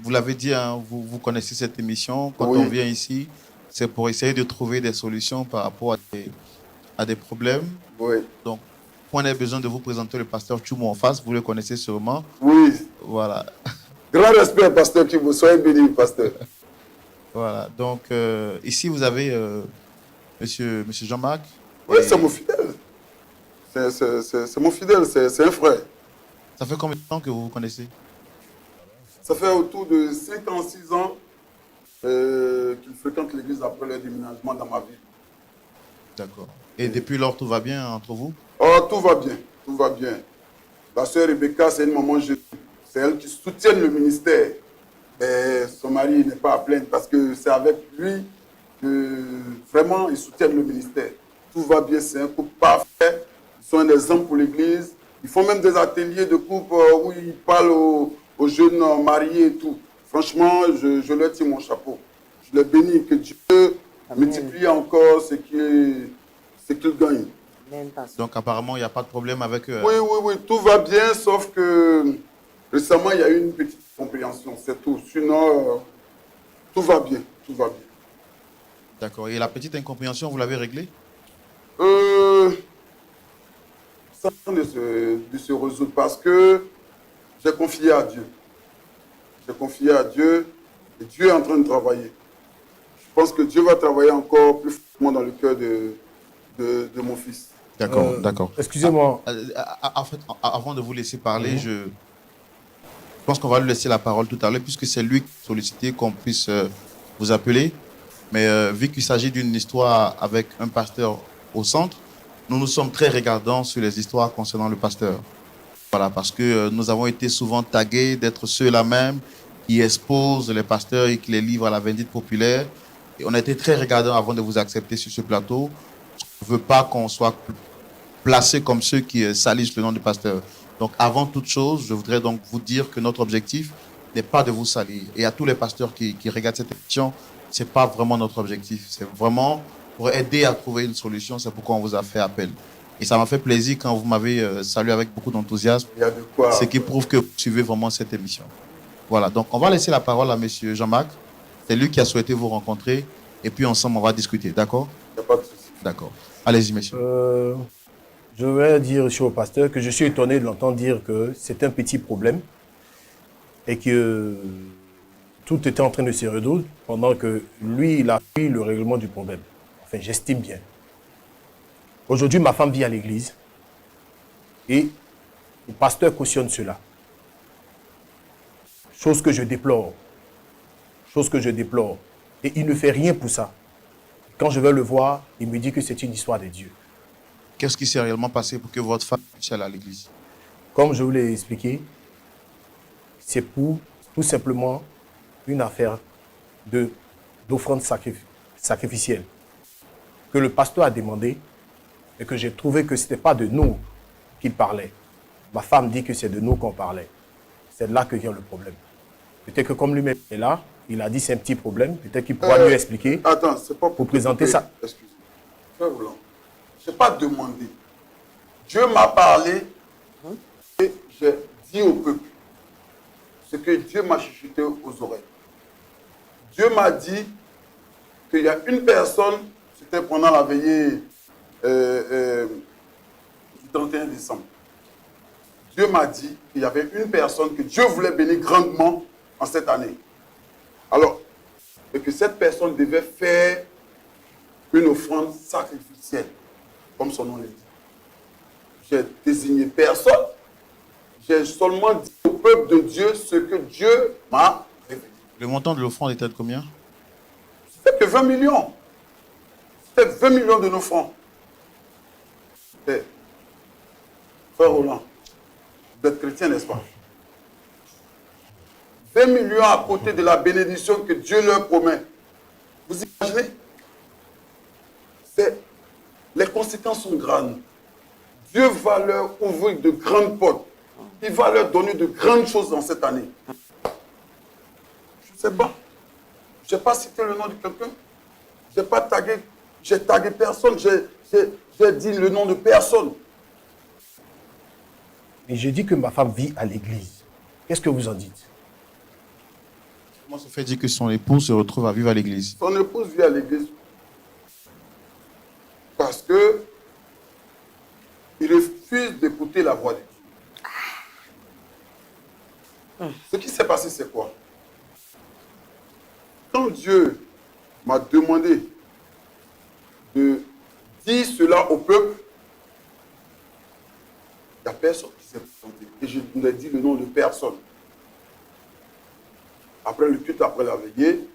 Speaker 1: Vous l'avez dit, hein, vous connaissez cette émission. Quand
Speaker 6: Oui.
Speaker 1: on vient ici, c'est pour essayer de trouver des solutions par rapport à des problèmes.
Speaker 6: Oui.
Speaker 1: Donc, on a besoin de vous présenter le pasteur Choumou en face. Vous le connaissez sûrement.
Speaker 6: Oui.
Speaker 1: Voilà.
Speaker 6: Grand respect, pasteur Kibo. Soyez béni, pasteur.
Speaker 1: Voilà. Donc, ici, vous avez monsieur Jean-Marc.
Speaker 6: Oui,
Speaker 1: Et
Speaker 6: c'est mon fidèle. C'est mon fidèle, c'est un frère.
Speaker 1: Ça fait combien de temps que vous vous connaissez?
Speaker 6: Ça fait autour de 5 ans, 6 ans qu'il fréquente l'église après le déménagement dans ma vie.
Speaker 1: D'accord. Et depuis lors, tout va bien entre vous?
Speaker 6: Oh, tout va bien, tout va bien. La sœur Rebecca, c'est une maman jeune. C'est elle qui soutient le ministère. Et son mari n'est pas à plaindre parce que c'est avec lui que vraiment ils soutiennent le ministère. Tout va bien, c'est un couple parfait. Ils sont un exemple pour l'église. Ils font même des ateliers de couple où ils parlent aux jeunes mariés et tout. Franchement, je leur tire mon chapeau. Je les bénis, que Dieu multiplie encore ce qu'il gagne.
Speaker 5: Amen, pasteur.
Speaker 1: Donc, apparemment, il n'y a pas de problème avec...
Speaker 6: Oui, tout va bien, sauf que récemment, il y a eu une petite compréhension, c'est tout. Sinon, tout va bien, tout va bien.
Speaker 1: D'accord. Et la petite incompréhension, vous l'avez réglée?
Speaker 6: Ça de se résoudre parce que j'ai confié à Dieu. J'ai confié à Dieu et Dieu est en train de travailler. Je pense que Dieu va travailler encore plus fortement dans le cœur de mon fils.
Speaker 1: D'accord, d'accord.
Speaker 4: Excusez-moi.
Speaker 1: En fait, avant de vous laisser parler, je pense qu'on va lui laisser la parole tout à l'heure, puisque c'est lui qui a sollicité qu'on puisse vous appeler. Mais vu qu'il s'agit d'une histoire avec un pasteur au centre, nous sommes très regardants sur les histoires concernant le pasteur. Voilà, parce que nous avons été souvent tagués d'être ceux-là même qui exposent les pasteurs et qui les livrent à la vindicte populaire. Et on a été très regardants avant de vous accepter sur ce plateau. Je ne veux pas qu'on soit placés comme ceux qui salissent le nom du pasteur. Donc, avant toute chose, je voudrais donc vous dire que notre objectif n'est pas de vous salir. Et à tous les pasteurs qui regardent cette émission, ce n'est pas vraiment notre objectif. C'est vraiment pour aider à trouver une solution. C'est pourquoi on vous a fait appel. Et ça m'a fait plaisir quand vous m'avez salué avec beaucoup d'enthousiasme,
Speaker 6: Il y a de quoi.
Speaker 1: ce qui prouve que vous suivez vraiment cette émission. Voilà, donc on va laisser la parole à M. Jean-Marc. C'est lui qui a souhaité vous rencontrer. Et puis ensemble, on va discuter. D'accord?
Speaker 6: Il n'y a pas de souci.
Speaker 1: D'accord. Allez-y, monsieur.
Speaker 4: Je vais dire ici au pasteur que je suis étonné de l'entendre dire que c'est un petit problème et que tout était en train de se résoudre pendant que lui, il a pris le règlement du problème. Enfin, j'estime bien. Aujourd'hui, ma femme vit à l'église et le pasteur cautionne cela. Chose que je déplore. Chose que je déplore. Et il ne fait rien pour ça. Quand je vais le voir, il me dit que c'est une histoire de Dieu.
Speaker 1: Qu'est-ce qui s'est réellement passé pour que votre femme puisse aller à l'église?
Speaker 4: Comme je vous l'ai expliqué, c'est pour tout simplement une affaire d'offrande sacrificielle que le pasteur a demandé et que j'ai trouvé que ce n'était pas de nous qu'il parlait. Ma femme dit que c'est de nous qu'on parlait. C'est là que vient le problème. Peut-être que comme lui-même est là, il a dit c'est un petit problème, peut-être qu'il pourra mieux expliquer.
Speaker 6: Attends, c'est pas
Speaker 4: pour présenter ça.
Speaker 6: Excusez-moi. Frère Roland, je n'ai pas demandé. Dieu m'a parlé et j'ai dit au peuple ce que Dieu m'a chuchoté aux oreilles. Dieu m'a dit qu'il y a une personne, c'était pendant la veillée du 31 décembre. Dieu m'a dit qu'il y avait une personne que Dieu voulait bénir grandement en cette année. Alors, et que cette personne devait faire une offrande sacrificielle, comme son nom le dit. J'ai désigné personne, j'ai seulement dit au peuple de Dieu ce que Dieu m'a révélé.
Speaker 1: Le montant de l'offrande était de combien?
Speaker 6: C'était que 20 millions. C'était 20 millions de nos francs. Frère Roland, vous êtes chrétien, n'est-ce pas? 20 millions à côté de la bénédiction que Dieu leur promet. Vous imaginez? Les conséquences sont grandes. Dieu va leur ouvrir de grandes portes. Il va leur donner de grandes choses dans cette année. Je ne sais pas. Je n'ai pas cité le nom de quelqu'un. Je n'ai pas tagué. J'ai tagué personne. J'ai dit le nom de personne.
Speaker 4: Et je dis que ma femme vit à l'église. Qu'est-ce que vous en dites?
Speaker 1: Comment se fait-il que son épouse se retrouve à vivre à l'église?
Speaker 6: Son épouse vit à l'église parce que il refuse d'écouter la voix de Dieu. Ce qui s'est passé, c'est quoi? Quand Dieu m'a demandé de dire cela au peuple, il n'y a personne qui s'est présenté. Et je ne dit le nom de personne. Après le culte, après la veillée,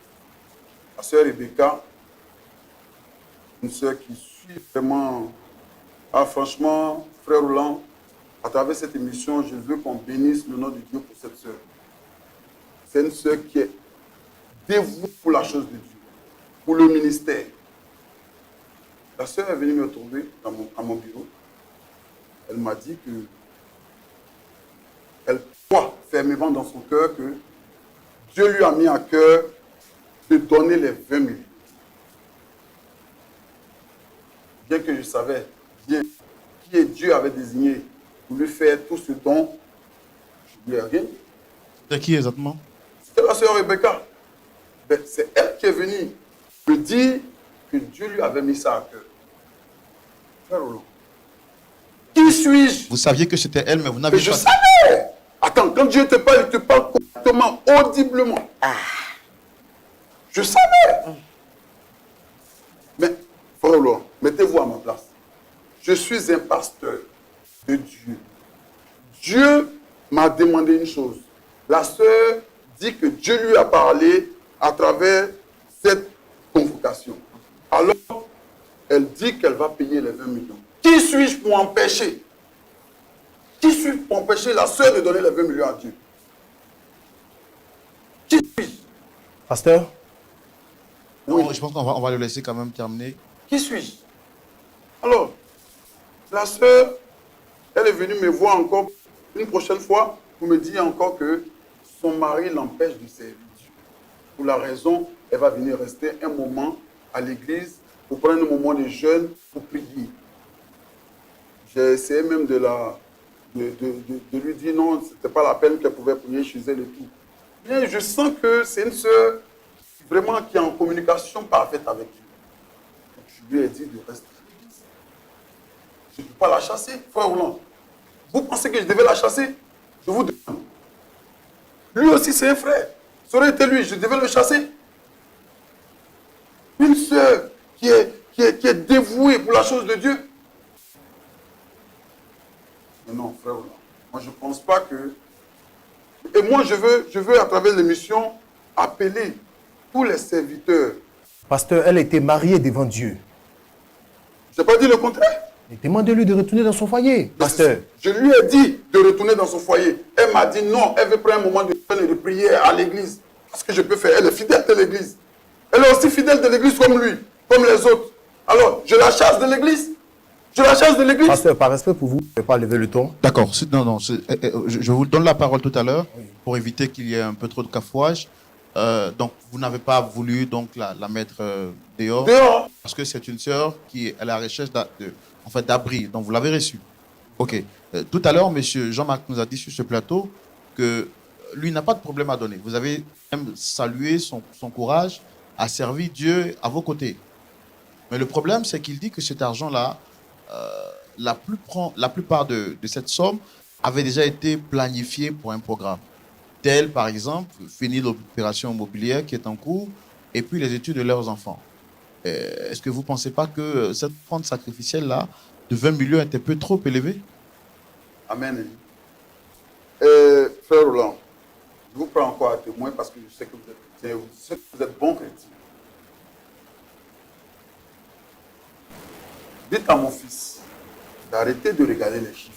Speaker 6: la sœur Rebecca, une sœur qui suit vraiment, franchement, frère Roland, à travers cette émission, je veux qu'on bénisse le nom de Dieu pour cette sœur. C'est une sœur qui est dévouée pour la chose de Dieu, pour le ministère. La sœur est venue me trouver à mon bureau. Elle m'a dit que elle croit fermement dans son cœur que Dieu lui a mis à cœur de donner les 20 millions. Bien que je savais bien qui Dieu avait désigné pour lui faire tout ce don, je ne lui ai rien dit.
Speaker 1: C'est qui exactement?
Speaker 6: C'était la sœur Rebecca. Ben, c'est elle qui est venue me dire que Dieu lui avait mis ça à cœur. Frère Roland, qui suis-je?
Speaker 1: Vous saviez que c'était elle, mais vous n'avez
Speaker 6: Mais je
Speaker 1: pas...
Speaker 6: savais. Attends, quand Dieu te parle, il te parle correctement, audiblement. Je savais. Mais, frère Laurent, mettez-vous à ma place. Je suis un pasteur de Dieu. Dieu m'a demandé une chose. La sœur dit que Dieu lui a parlé à travers cette convocation. Alors, elle dit qu'elle va payer les 20 millions. Qui suis-je pour empêcher? Qui suis-je pour empêcher la sœur de donner les 20 millions à Dieu? Qui suis-je?
Speaker 4: Pasteur?
Speaker 1: Oui. Je pense qu'on va le laisser quand même terminer.
Speaker 6: Qui suis-je? Alors, la sœur, elle est venue me voir encore une prochaine fois pour me dire encore que son mari l'empêche de servir Dieu. Pour la raison, elle va venir rester un moment à l'église pour prendre un moment de jeûne pour prier. J'ai essayé même de lui dire non, ce n'était pas la peine qu'elle pouvait prier chez elle et tout. Mais je sens que c'est une sœur vraiment qui est en communication parfaite avec Dieu. Donc je lui ai dit de rester à l'église. Je ne peux pas la chasser, frère Roland. Vous pensez que je devais la chasser? Je vous demande. Lui aussi, c'est un frère. Ça aurait été lui, je devais le chasser. Une sœur qui est dévouée pour la chose de Dieu. Mais non, frère, moi je ne pense pas que... Et moi je veux à travers l'émission appeler tous les serviteurs.
Speaker 4: Pasteur, elle était mariée devant Dieu.
Speaker 6: Je n'ai pas dit le contraire.
Speaker 4: Et demandez-lui de retourner dans son foyer, pasteur.
Speaker 6: Je lui ai dit de retourner dans son foyer. Elle m'a dit non, elle veut prendre un moment de jeûne et de prière à l'église. Qu'est-ce que je peux faire? Elle est fidèle de l'église. Elle est aussi fidèle de l'église comme lui, comme les autres. Alors, je la chasse de l'église. Je la chasse de l'église.
Speaker 4: Pasteur, par respect pour vous, je ne vais pas lever le ton.
Speaker 1: D'accord. Non, je vous donne la parole tout à l'heure pour éviter qu'il y ait un peu trop de cafouage. Donc, vous n'avez pas voulu donc, la mettre dehors.
Speaker 6: Dehors.
Speaker 1: Parce que c'est une sœur qui est à la recherche d'abri. Donc, vous l'avez reçue. OK. Tout à l'heure, M. Jean-Marc nous a dit sur ce plateau que lui n'a pas de problème à donner. Vous avez même salué son courage à servir Dieu à vos côtés. Mais le problème, c'est qu'il dit que cet argent-là, la plupart de cette somme avait déjà été planifiée pour un programme. Tel, par exemple, finir l'opération immobilière qui est en cours et puis les études de leurs enfants. Est-ce que vous ne pensez pas que cette offrande sacrificielle-là de 20 millions était un peu trop élevée?
Speaker 6: Amen. Frère Roland, je vous prends encore à témoin parce que je sais que vous êtes chrétien, je sais que vous êtes bon chrétien. Dites à mon fils d'arrêter de regarder les chiffres.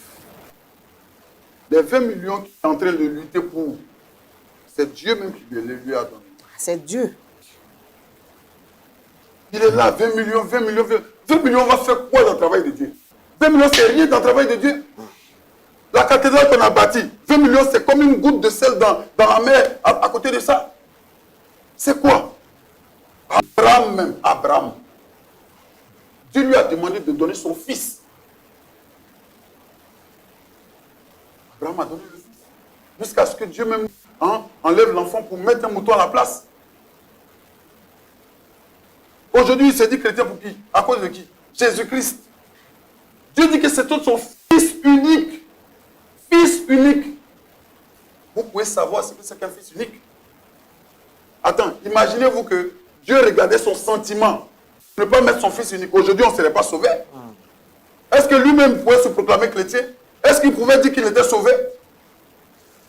Speaker 6: Les 20 millions qu'il est en train de lutter pour, c'est Dieu même qui lui a donné.
Speaker 5: C'est Dieu.
Speaker 6: Il est là, 20 millions, 20 millions, 20 millions, on va faire quoi dans le travail de Dieu? 20 millions, c'est rien dans le travail de Dieu. La cathédrale qu'on a bâtie, 20 millions, c'est comme une goutte de sel dans la mer à côté de ça. C'est quoi? Abraham. Dieu lui a demandé de donner son fils. Abraham a donné le fils. Jusqu'à ce que Dieu même enlève l'enfant pour mettre un mouton à la place. Aujourd'hui, il s'est dit chrétien pour qui? À cause de qui? Jésus-Christ. Dieu dit que c'est tout son fils unique. Fils unique. Vous pouvez savoir ce que c'est qu'un fils unique. Attends, imaginez-vous que Dieu regardait son sentiment. Ne pas mettre son fils unique. Aujourd'hui, on ne serait pas sauvé. Est-ce que lui-même pouvait se proclamer chrétien? Est-ce qu'il pouvait dire qu'il était sauvé?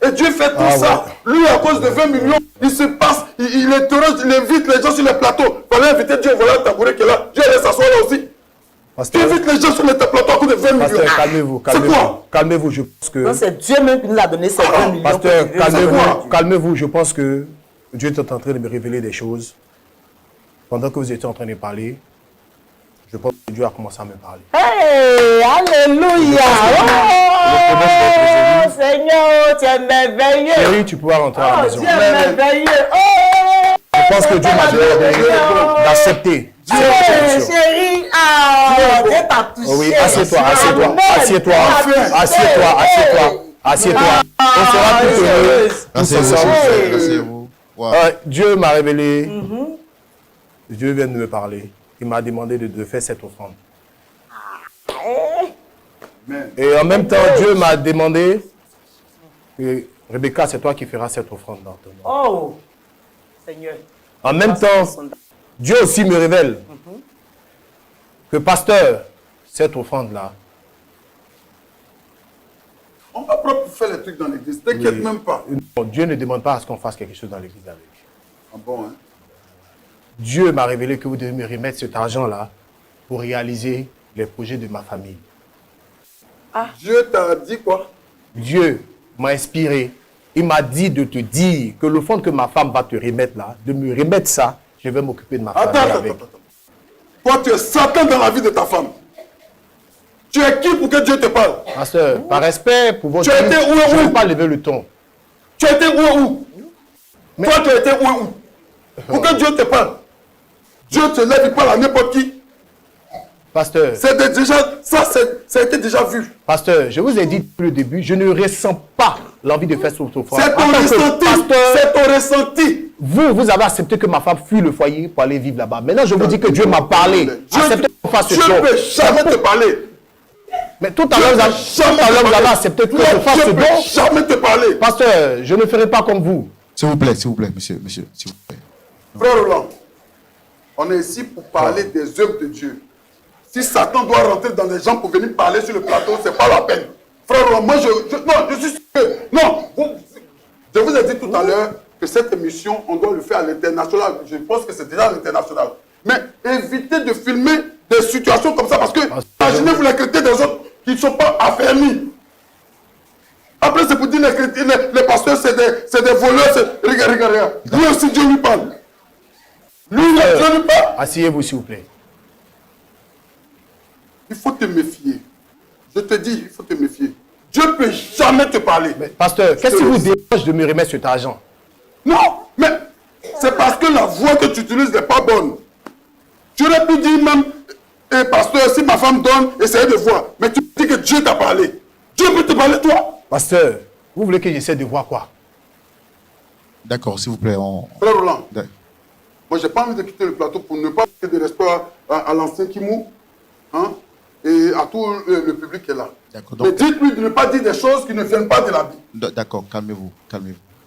Speaker 6: Et Dieu fait tout ça. Ouais. Lui, à cause de 20 millions, il se passe, il interroge, il invite les gens sur les plateaux. Il fallait inviter Dieu, voilà le tabouret qui est là. Dieu allait s'asseoir là aussi. Tu invites les gens sur les plateaux à cause de 20 millions.
Speaker 4: Calmez-vous, calmez-vous, je pense que...
Speaker 5: Non, c'est Dieu même qui nous a donné ces 20 millions.
Speaker 4: Pasteur, calmez-vous, je pense que Dieu est en train de me révéler des choses. Pendant que vous étiez en train de parler, je pense que Dieu a commencé à me parler.
Speaker 5: Hey, alléluia! Oh, Seigneur, tu es merveilleux.
Speaker 4: Chérie, tu pourras rentrer à la maison.
Speaker 5: Dieu est merveilleux. Oh,
Speaker 4: je pense que Dieu m'a demandé d'accepter.
Speaker 5: Chérie, Dieu t'a touché.
Speaker 4: Oui, assieds-toi. On sera tous heureux.
Speaker 1: Asseyez-vous. Wow.
Speaker 4: Dieu m'a révélé. Dieu vient de me parler. Il m'a demandé de faire cette offrande. Et en même temps, Dieu m'a demandé que Rebecca, c'est toi qui feras cette offrande dans ton nom.
Speaker 5: Oh, Seigneur.
Speaker 4: En même temps, Dieu aussi me révèle que pasteur, cette offrande-là.
Speaker 6: On va pas faire les trucs dans l'église, t'inquiète même pas.
Speaker 4: Non, Dieu ne demande pas à ce qu'on fasse quelque chose dans l'église avec.
Speaker 6: Ah bon, hein?
Speaker 4: Dieu m'a révélé que vous devez me remettre cet argent-là pour réaliser les projets de ma famille.
Speaker 6: Dieu t'a dit quoi?
Speaker 4: Dieu m'a inspiré. Il m'a dit de te dire que le fonds que ma femme va te remettre là, de me remettre ça, je vais m'occuper de ma famille avec.
Speaker 6: Attends. Toi, tu es Satan dans la vie de ta femme. Tu es qui pour que Dieu te parle?
Speaker 4: Pasteur, par respect pour votre
Speaker 6: tu étais où?
Speaker 4: Je ne vais pas lever le ton.
Speaker 6: Tu étais où? Mais... Toi, tu étais où? Pour que Dieu te parle. Dieu te lève, il parle à n'importe qui.
Speaker 4: Pasteur,
Speaker 6: Ça a été déjà vu.
Speaker 4: pasteur, je vous ai dit depuis le début, je ne ressens pas l'envie de faire ce froid.
Speaker 6: C'est ton ressenti. C'est ton ressenti.
Speaker 4: Vous avez accepté que ma femme fuit le foyer pour aller vivre là-bas. Maintenant, je vous dis que Dieu m'a parlé. Acceptez qu'on fasse ce
Speaker 6: Dieu
Speaker 4: don.
Speaker 6: ne peut jamais te parler.
Speaker 4: Mais tout à l'heure, vous avez accepté que je fasse ce
Speaker 6: Dieu ne peut
Speaker 4: don.
Speaker 6: jamais te parler.
Speaker 4: Pasteur, je ne ferai pas comme vous.
Speaker 1: s'il vous plaît, monsieur, s'il vous plaît.
Speaker 6: Frère Roland, on est ici pour parler des œuvres de Dieu. Si Satan doit rentrer dans les gens pour venir parler sur le plateau, c'est pas la peine. Frère Roland, moi je suis sûr que... Non, je vous ai dit tout à l'heure que cette émission, on doit le faire à l'international. Je pense que c'est déjà à l'international. Mais évitez de filmer des situations comme ça parce que imaginez-vous les chrétiens des autres qui ne sont pas affermis. Après, c'est pour dire les chrétiens, les pasteurs, c'est des voleurs. Regarde. Lui aussi, Dieu lui parle. Lui, Dieu lui parle.
Speaker 4: Asseyez-vous, s'il vous plaît.
Speaker 6: Il faut te méfier. Je te dis, il faut te méfier. Dieu ne peut jamais te parler.
Speaker 4: Mais, pasteur, qu'est-ce qui vous dérange de me remettre cet argent?
Speaker 6: Non, mais c'est parce que la voix que tu utilises n'est pas bonne. Tu aurais pu dire même, pasteur, si ma femme donne, essayez de voir. Mais tu dis que Dieu t'a parlé. Dieu peut te parler, toi.
Speaker 4: Pasteur, vous voulez que j'essaie de voir quoi?
Speaker 1: D'accord, s'il vous plaît.
Speaker 6: Frère Roland, moi, j'ai pas envie de quitter le plateau pour ne pas donner de respect à l'ancien Kimou, hein, et à tout le public qui est là.
Speaker 1: D'accord.
Speaker 6: Mais dites-lui de ne pas dire des choses qui ne viennent pas de la Bible.
Speaker 1: D'accord, calmez-vous.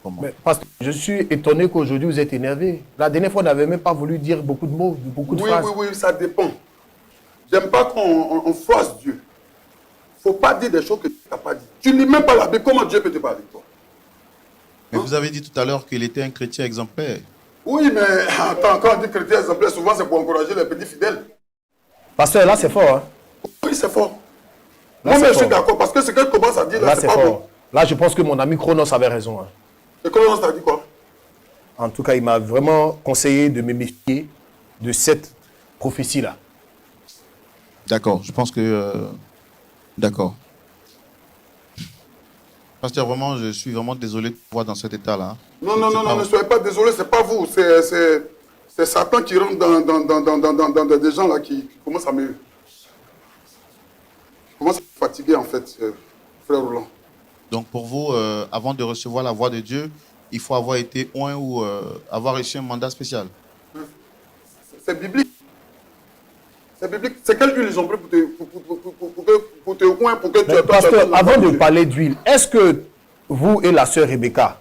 Speaker 1: Comment?
Speaker 4: Mais, pasteur, je suis étonné qu'aujourd'hui vous êtes énervé. La dernière fois, on n'avait même pas voulu dire beaucoup de mots, beaucoup de phrases.
Speaker 6: Oui, ça dépend. J'aime pas qu'on froisse Dieu. Faut pas dire des choses que tu n'as pas dit. Tu ne lis même pas la Bible, comment Dieu peut te parler, toi?
Speaker 1: Mais vous avez dit tout à l'heure qu'il était un chrétien exemplaire.
Speaker 6: Oui, mais attends, quand on dit chrétien exemplaire, souvent c'est pour encourager les petits fidèles.
Speaker 4: Pasteur, là c'est fort, hein?
Speaker 6: Oui, c'est fort.
Speaker 4: Là,
Speaker 6: Moi-même,
Speaker 4: c'est
Speaker 6: je suis
Speaker 4: fort.
Speaker 6: d'accord, parce que ce qu'elle commence à dire,
Speaker 4: Là
Speaker 6: là,
Speaker 4: c'est
Speaker 6: c'est pas
Speaker 4: fort.
Speaker 6: bon.
Speaker 4: Là, je pense que mon ami Chronos avait raison, hein.
Speaker 6: Et Colonos t'a dit quoi?
Speaker 4: En tout cas, il m'a vraiment conseillé de me méfier de cette prophétie-là.
Speaker 1: D'accord, je pense que... D'accord. Pasteur, vraiment, je suis vraiment désolé de vous voir dans cet état-là.
Speaker 6: Non, ne soyez pas désolé, c'est pas vous. C'est Satan qui rentre dans des gens là qui commencent à me fatiguer, en fait, frère Roland.
Speaker 1: Donc pour vous, avant de recevoir la voix de Dieu, il faut avoir été oint ou avoir reçu un mandat spécial.
Speaker 6: C'est biblique. C'est biblique. C'est quelle huile ils ont pris pour te oint, pour que tu
Speaker 4: Mais, pasteur, avant de parler d'huile, est-ce que vous et la sœur Rebecca,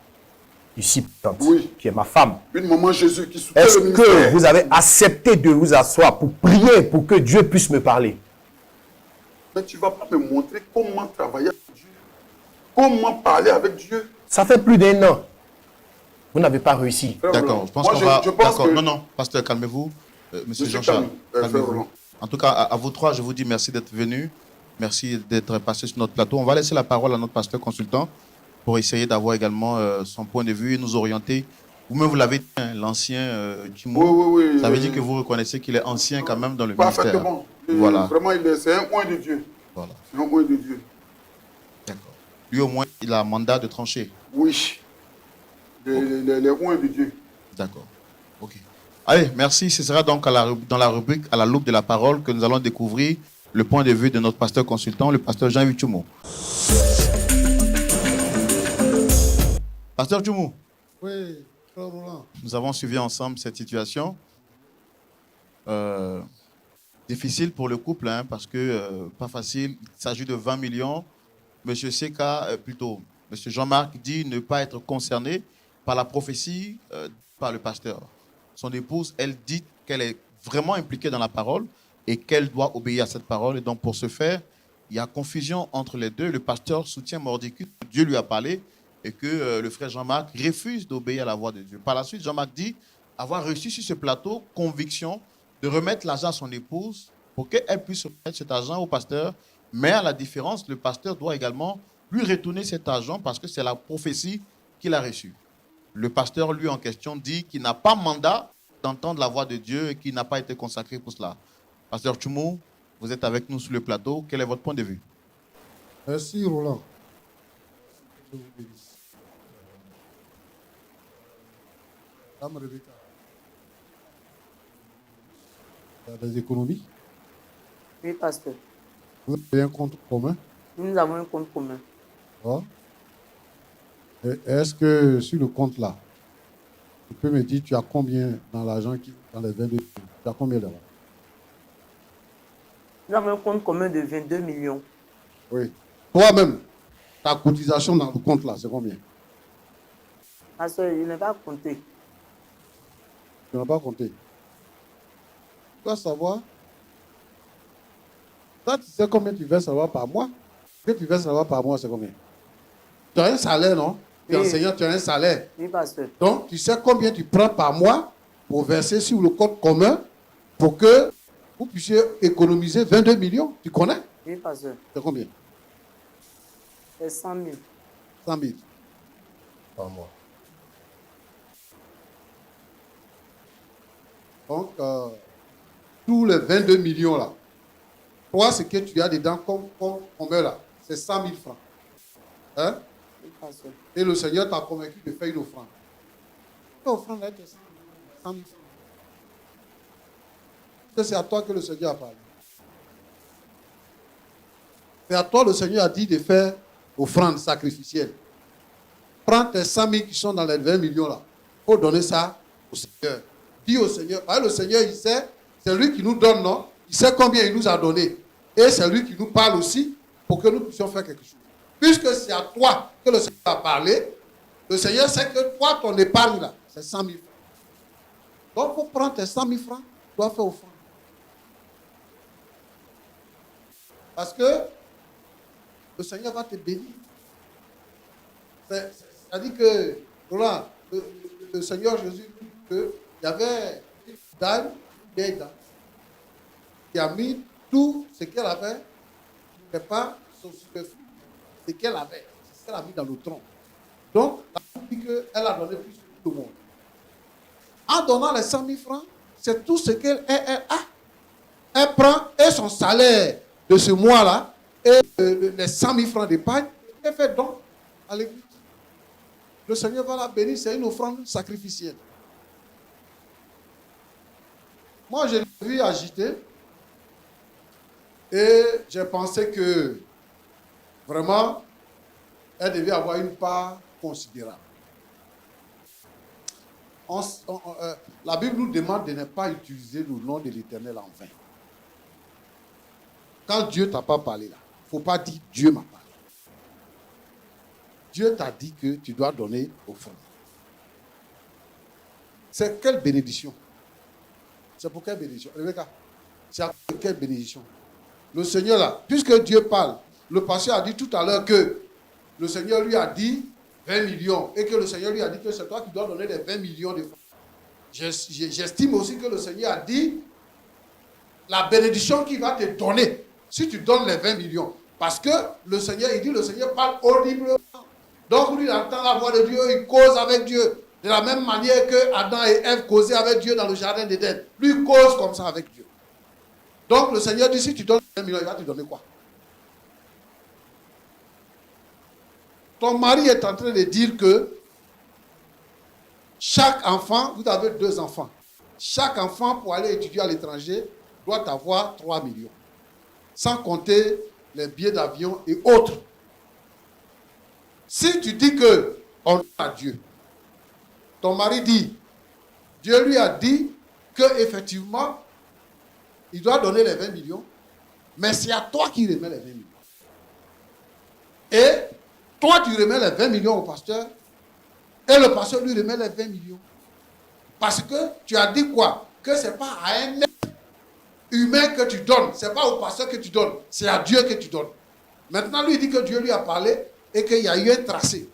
Speaker 4: ici présente,
Speaker 6: Oui.
Speaker 4: qui est ma femme,
Speaker 6: Une maman Jésus qui soutient
Speaker 4: est-ce
Speaker 6: le ministère.
Speaker 4: que vous avez accepté de vous asseoir pour prier pour que Dieu puisse me parler?
Speaker 6: Mais tu ne vas pas me montrer comment travailler avec Dieu. Comment parler avec Dieu.
Speaker 4: Ça fait plus d'1 an. Vous n'avez pas réussi.
Speaker 6: Frère
Speaker 1: D'accord,
Speaker 6: Roland,
Speaker 1: je pense
Speaker 6: moi,
Speaker 1: qu'on va...
Speaker 6: je pense
Speaker 1: D'accord,
Speaker 6: que...
Speaker 1: non, pasteur, calmez-vous. Monsieur
Speaker 6: suis
Speaker 1: Jean-Charles,
Speaker 6: calme, frère
Speaker 1: calmez-vous.
Speaker 6: Roland.
Speaker 1: En tout cas, à vous trois, je vous dis merci d'être venus. Merci d'être passé sur notre plateau. On va laisser la parole à notre pasteur consultant pour essayer d'avoir également son point de vue et nous orienter. Vous-même, vous l'avez dit, hein, l'ancien Timo.
Speaker 6: Oui.
Speaker 1: Ça veut dire que vous reconnaissez qu'il est ancien quand même dans le ministère.
Speaker 6: Parfaitement.
Speaker 1: Voilà.
Speaker 6: Vraiment, c'est un oint de Dieu.
Speaker 1: Voilà.
Speaker 6: C'est un oint de Dieu.
Speaker 1: D'accord. Lui, au moins, il a un mandat de trancher.
Speaker 6: Oui. Les oints de Dieu.
Speaker 1: D'accord. OK. Allez, merci. Ce sera donc dans la rubrique à la loupe de la parole que nous allons découvrir le point de vue de notre pasteur consultant, le pasteur Jean-Yves Tchoumou. Pasteur Tchoumou.
Speaker 2: Oui, frère Roland.
Speaker 1: Nous avons suivi ensemble cette situation. Difficile pour le couple, hein, parce que pas facile. Il s'agit de 20 millions. Monsieur Seka, plutôt, Monsieur Jean-Marc dit ne pas être concerné par la prophétie par le pasteur. Son épouse, elle dit qu'elle est vraiment impliquée dans la parole et qu'elle doit obéir à cette parole. Et donc, pour ce faire, il y a confusion entre les deux. Le pasteur soutient Mordicus, Dieu lui a parlé, et que le frère Jean-Marc refuse d'obéir à la voix de Dieu. Par la suite, Jean-Marc dit avoir reçu sur ce plateau conviction de remettre l'argent à son épouse pour qu'elle puisse remettre cet argent au pasteur. Mais à la différence, le pasteur doit également lui retourner cet argent parce que c'est la prophétie qu'il a reçue. Le pasteur, lui, en question, dit qu'il n'a pas mandat d'entendre la voix de Dieu et qu'il n'a pas été consacré pour cela. Pasteur Tchoumou, vous êtes avec nous sur le plateau. Quel est votre point de vue?
Speaker 2: Merci, Roland. Je vous bénisse. Dame Rebecca. Il y a des économies.
Speaker 5: Oui, pasteur.
Speaker 2: Vous avez un compte commun?
Speaker 5: Nous avons un compte commun.
Speaker 2: Oh. Et est-ce que sur le compte là, tu peux me dire, tu as combien dans l'argent dans les 22 millions? Tu as combien là-bas?
Speaker 5: Nous avons un compte commun de 22 millions.
Speaker 2: Oui. Toi-même, ta cotisation dans le compte là, c'est combien?
Speaker 5: Pasteur, il n'est pas compté.
Speaker 2: Tu n'as pas compté. Tu dois savoir. Toi, tu sais combien tu verses là-bas par mois? Ce que tu verses là-bas par mois, c'est combien? Tu as un salaire, non? Tu es
Speaker 5: Oui.
Speaker 2: enseignant, tu as un salaire.
Speaker 5: Oui, pasteur.
Speaker 2: Donc, tu sais combien tu prends par mois pour verser sur le compte commun pour que vous puissiez économiser 22 millions. Tu connais?
Speaker 5: Oui, pasteur.
Speaker 2: C'est combien?
Speaker 5: C'est 100 000.
Speaker 2: 100 000.
Speaker 4: Par mois.
Speaker 2: Donc, tous les 22 millions là, toi, ce que tu as dedans comme combien là? C'est 100 000 francs. Hein?
Speaker 5: Oui, pasteur.
Speaker 2: Et le Seigneur t'a convaincu de faire une offrande. L'offrande est de 100 000 francs. C'est à toi que le Seigneur a parlé. C'est à toi le Seigneur a dit de faire offrande sacrificielle. Prends tes 100 000 qui sont dans les 20 millions là. Il faut donner ça au Seigneur. Dis au Seigneur. Parce que le Seigneur, il sait, c'est lui qui nous donne, non? Il sait combien il nous a donné. Et c'est lui qui nous parle aussi pour que nous puissions faire quelque chose. Puisque c'est à toi que le Seigneur a parlé, le Seigneur sait que toi, ton épargne là, c'est 100 000 francs. Donc, il faut prendre tes 100 000 francs, tu dois faire offrande. Parce que le Seigneur va te bénir. C'est-à-dire que, Roland, le Seigneur Jésus dit qu'il y avait une dame, une vieille dame, qui a mis tout ce qu'elle avait, mais pas son superflu, ce qu'elle avait, c'est ce qu'elle a mis dans le tronc. Donc, la Bible dit qu'elle a donné plus que tout le monde. En donnant les 100 000 francs, c'est tout ce qu'elle a. Elle prend et son salaire de ce mois-là, et les 100 000 francs d'épargne, elle fait don à l'église. Le Seigneur va la bénir, c'est une offrande sacrificielle. Moi, je l'ai vu agiter et j'ai pensé que vraiment, elle devait avoir une part considérable. La Bible nous demande de ne pas utiliser le nom de l'Éternel en vain. Quand Dieu ne t'a pas parlé là, il ne faut pas dire Dieu m'a parlé. Dieu t'a dit que tu dois donner au fond. C'est quelle bénédiction? C'est pour quelle bénédiction? Rebecca, c'est pour quelle bénédiction? Le Seigneur là, puisque Dieu parle, le pasteur a dit tout à l'heure que le Seigneur lui a dit 20 millions et que le Seigneur lui a dit que c'est toi qui dois donner les 20 millions de francs. J'estime aussi que le Seigneur a dit la bénédiction qu'il va te donner si tu donnes les 20 millions. Parce que le Seigneur, il dit, le Seigneur parle audiblement. Donc lui, il entend la voix de Dieu, il cause avec Dieu. De la même manière que Adam et Ève causaient avec Dieu dans le jardin d'Éden. Lui, il cause comme ça avec Dieu. Donc le Seigneur dit, si tu donnes 20 millions, il va te donner quoi? Ton mari est en train de dire que chaque enfant, vous avez 2 enfants. Chaque enfant, pour aller étudier à l'étranger, doit avoir 3 millions. Sans compter les billets d'avion et autres. Si tu dis que on a Dieu, ton mari dit, Dieu lui a dit qu'effectivement, il doit donner les 20 millions, mais c'est à toi qui remets les 20 millions. Et toi, tu remets les 20 millions au pasteur, et le pasteur lui remet les 20 millions. Parce que tu as dit quoi? Que ce n'est pas à un être humain que tu donnes, ce n'est pas au pasteur que tu donnes, c'est à Dieu que tu donnes. Maintenant, lui dit que Dieu lui a parlé et qu'il y a eu un tracé.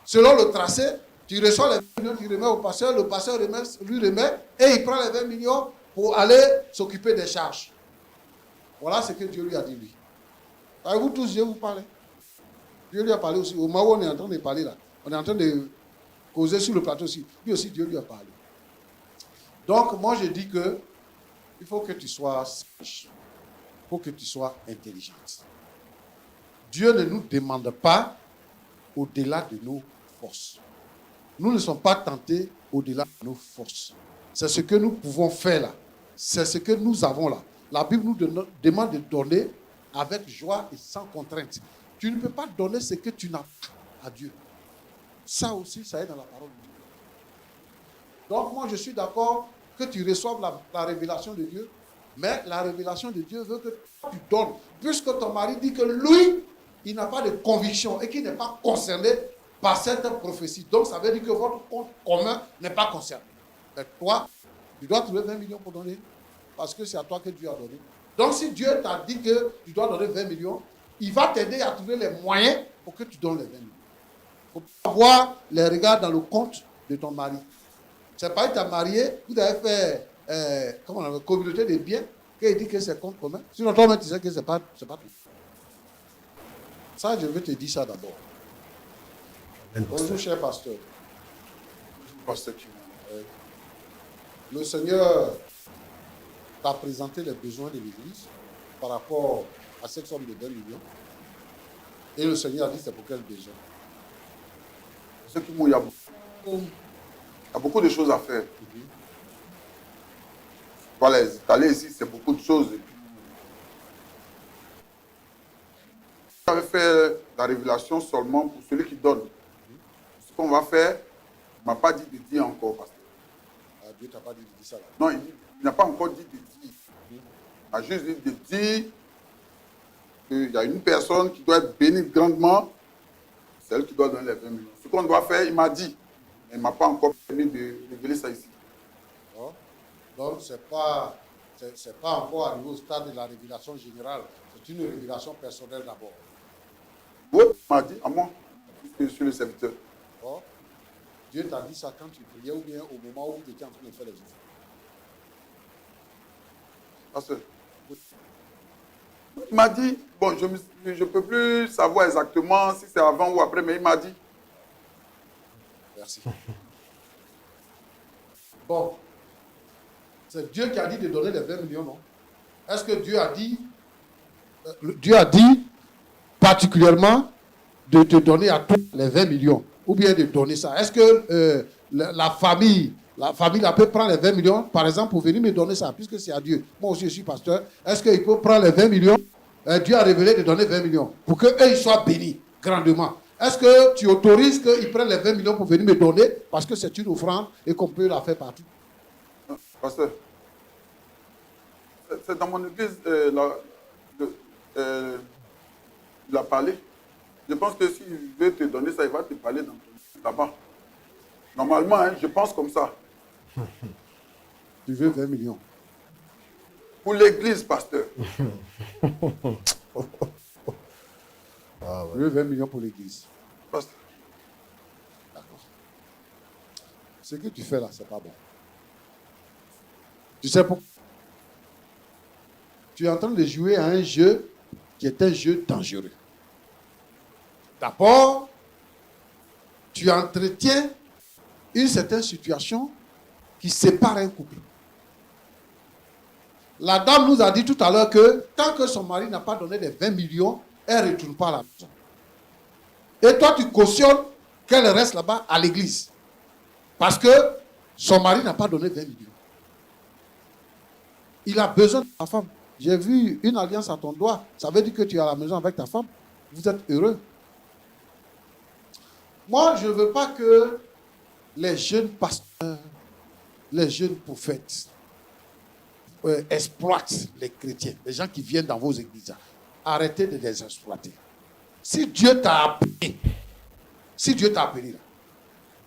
Speaker 2: Selon le tracé, tu reçois les 20 millions, tu remets au pasteur, le pasteur lui remet et il prend les 20 millions pour aller s'occuper des charges. Voilà ce que Dieu lui a dit, lui. Avez-vous tous, Dieu vous parle? Dieu lui a parlé aussi. Au moment où on est en train de parler là, on est en train de causer sur le plateau aussi. Lui aussi, Dieu lui a parlé. Donc, moi, je dis que il faut que tu sois sage. Il faut que tu sois intelligente. Dieu ne nous demande pas au-delà de nos forces. Nous ne sommes pas tentés au-delà de nos forces. C'est ce que nous pouvons faire là. C'est ce que nous avons là. La Bible nous demande de donner avec joie et sans contrainte. Tu ne peux pas donner ce que tu n'as pas à Dieu. Ça aussi, ça est dans la parole de Dieu. Donc moi, je suis d'accord que tu reçoives la révélation de Dieu, mais la révélation de Dieu veut que tu donnes. Puisque ton mari dit que lui, il n'a pas de conviction et qu'il n'est pas concerné par cette prophétie. Donc ça veut dire que votre compte commun n'est pas concerné. Mais toi, tu dois trouver 20 millions pour donner, parce que c'est à toi que Dieu a donné. Donc si Dieu t'a dit que tu dois donner 20 millions, il va t'aider à trouver les moyens pour que tu donnes les 20 millions. Il faut pas avoir les regards dans le compte de ton mari. C'est pas qu'il t'a marié, vous avez fait communauté de biens, qu'il dit que c'est compte commun. Sinon, toi-même, tu sais que c'est pas tout. Ça, je veux te dire ça d'abord. Bonjour, cher pasteur.
Speaker 6: Pasteur qui
Speaker 2: Le Seigneur t'a présenté les besoins de l'Église par rapport à cette somme de 20 millions. Et le Seigneur a dit c'est pour quel besoin?
Speaker 6: Ce qui il y a beaucoup de choses à faire. Voilà, les étaler ici, c'est beaucoup de choses. J'avais fait la révélation seulement pour celui qui donne. Ce qu'on va faire, il ne m'a pas dit de dire encore, pasteur.
Speaker 2: Dieu t'a pas dit de dire ça là.
Speaker 6: Non, il n'a pas encore dit de dire. Il a juste dit de dire qu'il y a une personne qui doit être bénie grandement, c'est elle qui doit donner les 20 millions. Ce qu'on doit faire, il m'a dit. Mais il ne m'a pas encore permis de révéler ça ici.
Speaker 2: Oh. Donc, ce n'est pas encore arrivé au stade de la révélation générale. C'est une révélation personnelle d'abord.
Speaker 6: Oui, il m'a dit à moi, puisque je suis le serviteur.
Speaker 2: Oh. Dieu t'a dit ça quand tu priais ou bien au moment où tu étais en train de faire les choses.
Speaker 6: Pasteur, il m'a dit, bon, je ne peux plus savoir exactement si c'est avant ou après, mais il m'a dit.
Speaker 2: Merci. Bon, c'est Dieu qui a dit de donner les 20 millions, non? Est-ce que Dieu a dit particulièrement de te donner à tous les 20 millions ou bien de donner ça? Est-ce que la famille peut prendre les 20 millions, par exemple, pour venir me donner ça, puisque c'est à Dieu. Moi aussi, je suis pasteur. Est-ce qu'il peut prendre les 20 millions? Dieu a révélé de donner 20 millions pour qu'eux, ils soient bénis grandement. Est-ce que tu autorises qu'ils prennent les 20 millions pour venir me donner parce que c'est une offrande et qu'on peut la faire partout?
Speaker 6: Pasteur, c'est dans mon église, il a parlé. Je pense que s'il veut te donner ça, il va te parler dans ton église là-bas. Normalement, hein, je pense comme ça.
Speaker 2: Tu veux 20 millions?
Speaker 6: Pour l'église, pasteur.
Speaker 2: Tu veux 20 millions pour l'église?
Speaker 6: Pasteur.
Speaker 2: D'accord. Ce que tu fais là, c'est pas bon. Tu sais pourquoi? Tu es en train de jouer à un jeu qui est un jeu dangereux. D'abord, tu entretiens une certaine situation qui sépare un couple. La dame nous a dit tout à l'heure que tant que son mari n'a pas donné les 20 millions, elle ne retourne pas à la maison. Et toi, tu cautionnes qu'elle reste là-bas à l'église. Parce que son mari n'a pas donné 20 millions. Il a besoin de ta femme. J'ai vu une alliance à ton doigt. Ça veut dire que tu es à la maison avec ta femme. Vous êtes heureux. Moi, je ne veux pas que les jeunes pasteurs, les jeunes prophètes exploitent les chrétiens, les gens qui viennent dans vos églises. Arrêtez de les exploiter. Si Dieu t'a appelé, là,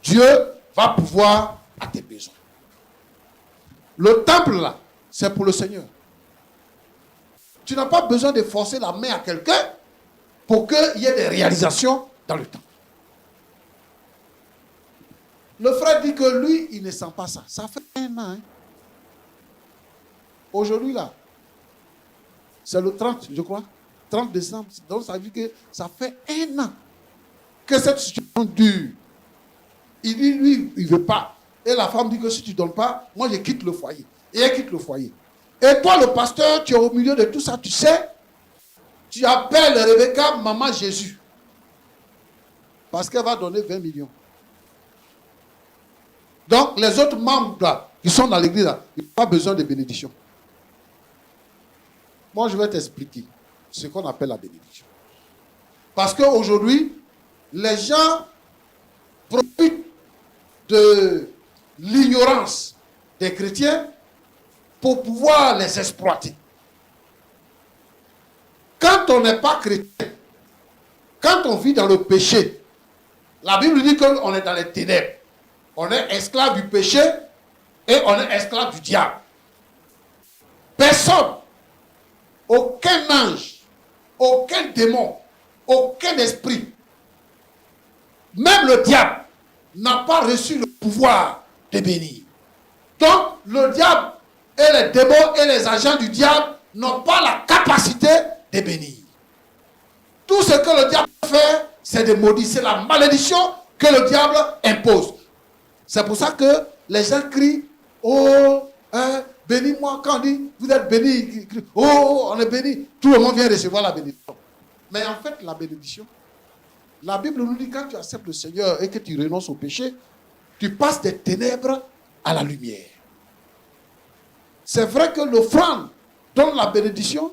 Speaker 2: Dieu va pouvoir à tes besoins. Le temple, là, c'est pour le Seigneur. Tu n'as pas besoin de forcer la main à quelqu'un pour qu'il y ait des réalisations dans le temple. Le frère dit que lui, il ne sent pas ça. Ça fait 1 an. Hein. Aujourd'hui, là, c'est le 30, je crois. 30 décembre. Donc, ça veut dire que ça fait 1 an que cette situation dure. Il dit, lui, il ne veut pas. Et la femme dit que si tu ne donnes pas, moi, je quitte le foyer. Et elle quitte le foyer. Et toi, le pasteur, tu es au milieu de tout ça, tu sais, tu appelles Rebecca Maman Jésus. Parce qu'elle va donner 20 millions. Donc, les autres membres là, qui sont dans l'église, là, ils n'ont pas besoin de bénédiction. Moi, je vais t'expliquer ce qu'on appelle la bénédiction. Parce qu'aujourd'hui, les gens profitent de l'ignorance des chrétiens pour pouvoir les exploiter. Quand on n'est pas chrétien, quand on vit dans le péché, la Bible dit qu'on est dans les ténèbres. On est esclave du péché et on est esclave du diable. Personne, aucun ange, aucun démon, aucun esprit, même le diable, n'a pas reçu le pouvoir de bénir. Donc, le diable et les démons et les agents du diable n'ont pas la capacité de bénir. Tout ce que le diable fait, c'est de maudire. C'est la malédiction que le diable impose. C'est pour ça que les gens crient, oh, bénis-moi. Quand on dit, vous êtes béni, oh, on est béni. Tout le monde vient recevoir la bénédiction. Mais en fait, la bénédiction, la Bible nous dit, quand tu acceptes le Seigneur et que tu renonces au péché, tu passes des ténèbres à la lumière. C'est vrai que l'offrande donne la bénédiction,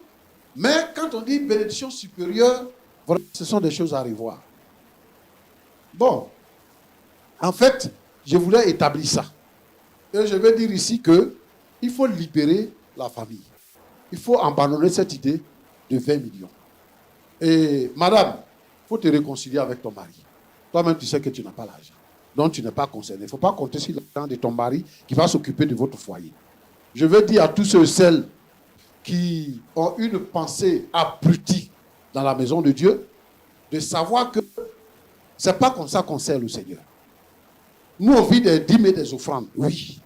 Speaker 2: mais quand on dit bénédiction supérieure, ce sont des choses à revoir. Bon, en fait, je voulais établir ça. Et je vais dire ici qu'il faut libérer la famille. Il faut abandonner cette idée de 20 millions. Et madame, il faut te réconcilier avec ton mari. Toi-même, tu sais que tu n'as pas l'argent. Donc, tu n'es pas concerné. Il ne faut pas compter sur l'argent de ton mari qui va s'occuper de votre foyer. Je veux dire à tous ceux et celles qui ont une pensée abrutie dans la maison de Dieu, de savoir que ce n'est pas comme ça qu'on sert le Seigneur. Nous, on vit des dîmes et des offrandes, oui.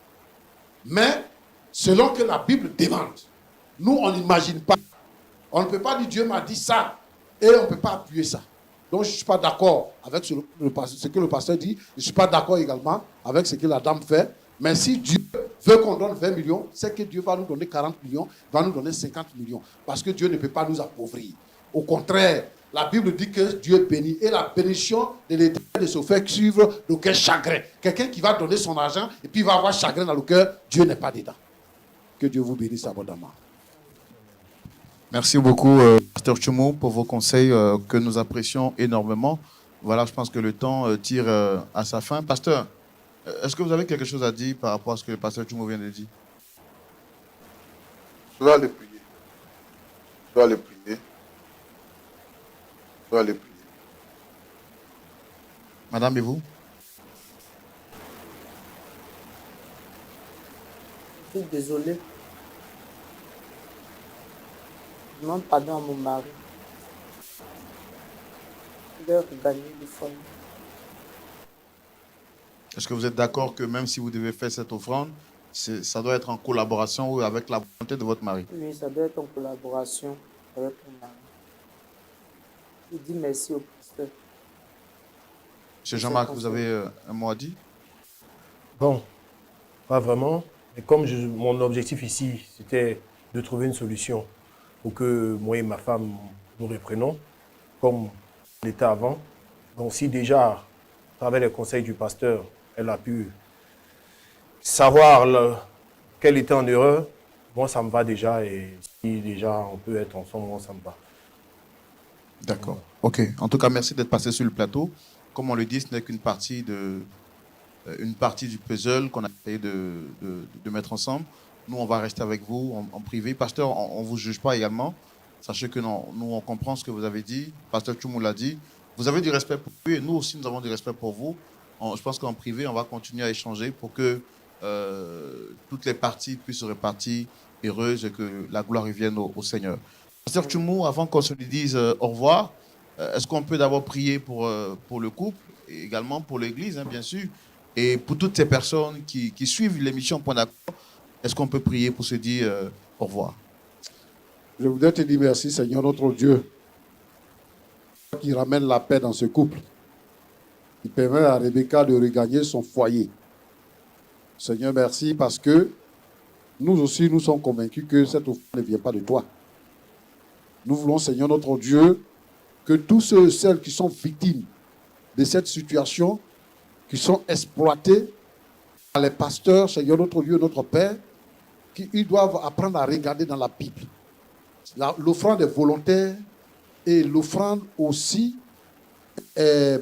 Speaker 2: Mais selon que la Bible demande, nous, on n'imagine pas. On ne peut pas dire Dieu m'a dit ça et on ne peut pas appuyer ça. Donc, je ne suis pas d'accord avec ce que le pasteur dit. Je ne suis pas d'accord également avec ce que la dame fait. Mais si Dieu veut qu'on donne 20 millions, c'est que Dieu va nous donner 40 millions, va nous donner 50 millions. Parce que Dieu ne peut pas nous appauvrir. Au contraire, la Bible dit que Dieu bénit. Et la bénédiction de l'Éternel ne se fait suivre d'aucun chagrin. Quelqu'un qui va donner son argent et puis il va avoir chagrin dans le cœur, Dieu n'est pas dedans. Que Dieu vous bénisse abondamment.
Speaker 1: Merci beaucoup, Pasteur Tchoumou, pour vos conseils que nous apprécions énormément. Voilà, je pense que le temps tire à sa fin. Pasteur, est-ce que vous avez quelque chose à dire par rapport à ce que le pasteur Tchoumou vient de dire?
Speaker 6: Je vais aller prier. Je vais aller prier. Je vais aller prier.
Speaker 1: Madame, et vous?
Speaker 5: Je suis désolée. Je demande pardon à mon mari. Je vais regagner le foyer.
Speaker 1: Est-ce que vous êtes d'accord que même si vous devez faire cette offrande, ça doit être en collaboration ou avec la volonté de votre mari?
Speaker 5: Oui, ça doit être en collaboration avec mon mari. Je dis merci au pasteur.
Speaker 1: Monsieur Jean-Marc, vous avez un mot à dire?
Speaker 4: Bon, pas vraiment. Mais comme mon objectif ici, c'était de trouver une solution pour que moi et ma femme nous reprenons comme l'était avant. Donc si déjà, à travers les conseils du pasteur, elle a pu savoir qu'elle était en erreur, moi ça me va déjà. Et si déjà on peut être ensemble, moi ça me va.
Speaker 1: D'accord. Ok. En tout cas, merci d'être passé sur le plateau. Comme on le dit, ce n'est qu'une partie du puzzle qu'on a essayé de mettre ensemble. Nous, on va rester avec vous en privé. Pasteur, on ne vous juge pas également. Sachez que nous, on comprend ce que vous avez dit. Pasteur Tchoumou l'a dit. Vous avez du respect pour lui et nous aussi, nous avons du respect pour vous. Je pense qu'en privé, on va continuer à échanger pour que toutes les parties puissent se répartir heureuses et que la gloire revienne au Seigneur. Pasteur Tchoumou, avant qu'on se lui dise au revoir, est-ce qu'on peut d'abord prier pour le couple et également pour l'Église, hein, bien sûr, et pour toutes ces personnes qui suivent l'émission Point d'accord? Est-ce qu'on peut prier pour se dire au revoir?
Speaker 2: Je voudrais te dire merci, Seigneur notre Dieu, qui ramène la paix dans ce couple, qui permet à Rebecca de regagner son foyer. Seigneur, merci parce que nous aussi, nous sommes convaincus que cette offrande ne vient pas de toi. Nous voulons, Seigneur notre Dieu, que tous ceux et celles qui sont victimes de cette situation, qui sont exploités par les pasteurs, Seigneur notre Dieu, notre Père, qu'ils doivent apprendre à regarder dans la Bible. l'offrande est volontaire et l'offrande aussi est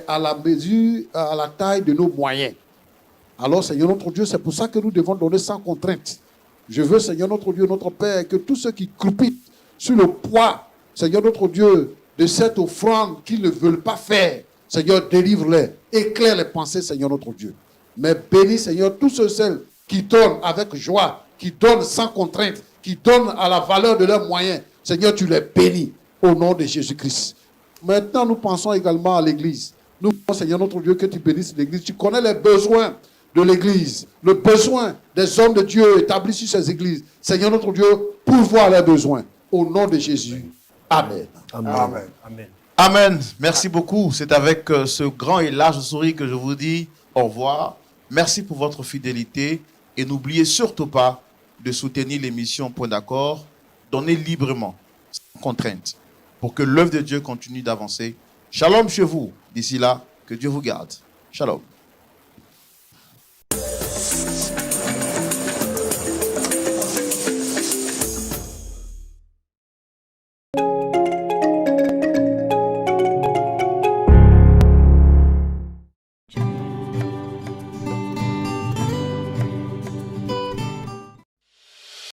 Speaker 2: à la mesure, à la taille de nos moyens. Alors, Seigneur notre Dieu, c'est pour ça que nous devons donner sans contrainte. Je veux, Seigneur notre Dieu, notre Père, que tous ceux qui croupitent sur le poids, Seigneur notre Dieu, de cette offrande qu'ils ne veulent pas faire, Seigneur, délivre-les, éclaire les pensées, Seigneur notre Dieu. Mais bénis, Seigneur, tous ceux celles qui donnent avec joie, qui donnent sans contrainte, qui donnent à la valeur de leurs moyens. Seigneur, tu les bénis au nom de Jésus-Christ. Maintenant, nous pensons également à l'Église. Nous pensons, Seigneur notre Dieu, que tu bénisses l'Église. Tu connais les besoins de l'Église, le besoin des hommes de Dieu établis sur ces églises. Seigneur notre Dieu, pourvois leurs besoins. Au nom de Jésus. Amen.
Speaker 4: Amen.
Speaker 6: Amen.
Speaker 4: Amen.
Speaker 1: Amen. Merci beaucoup. C'est avec ce grand et large sourire que je vous dis au revoir. Merci pour votre fidélité et n'oubliez surtout pas de soutenir l'émission Point d'accord. Donnez librement, sans contrainte, pour que l'œuvre de Dieu continue d'avancer. Shalom chez vous. D'ici là, que Dieu vous garde. Shalom.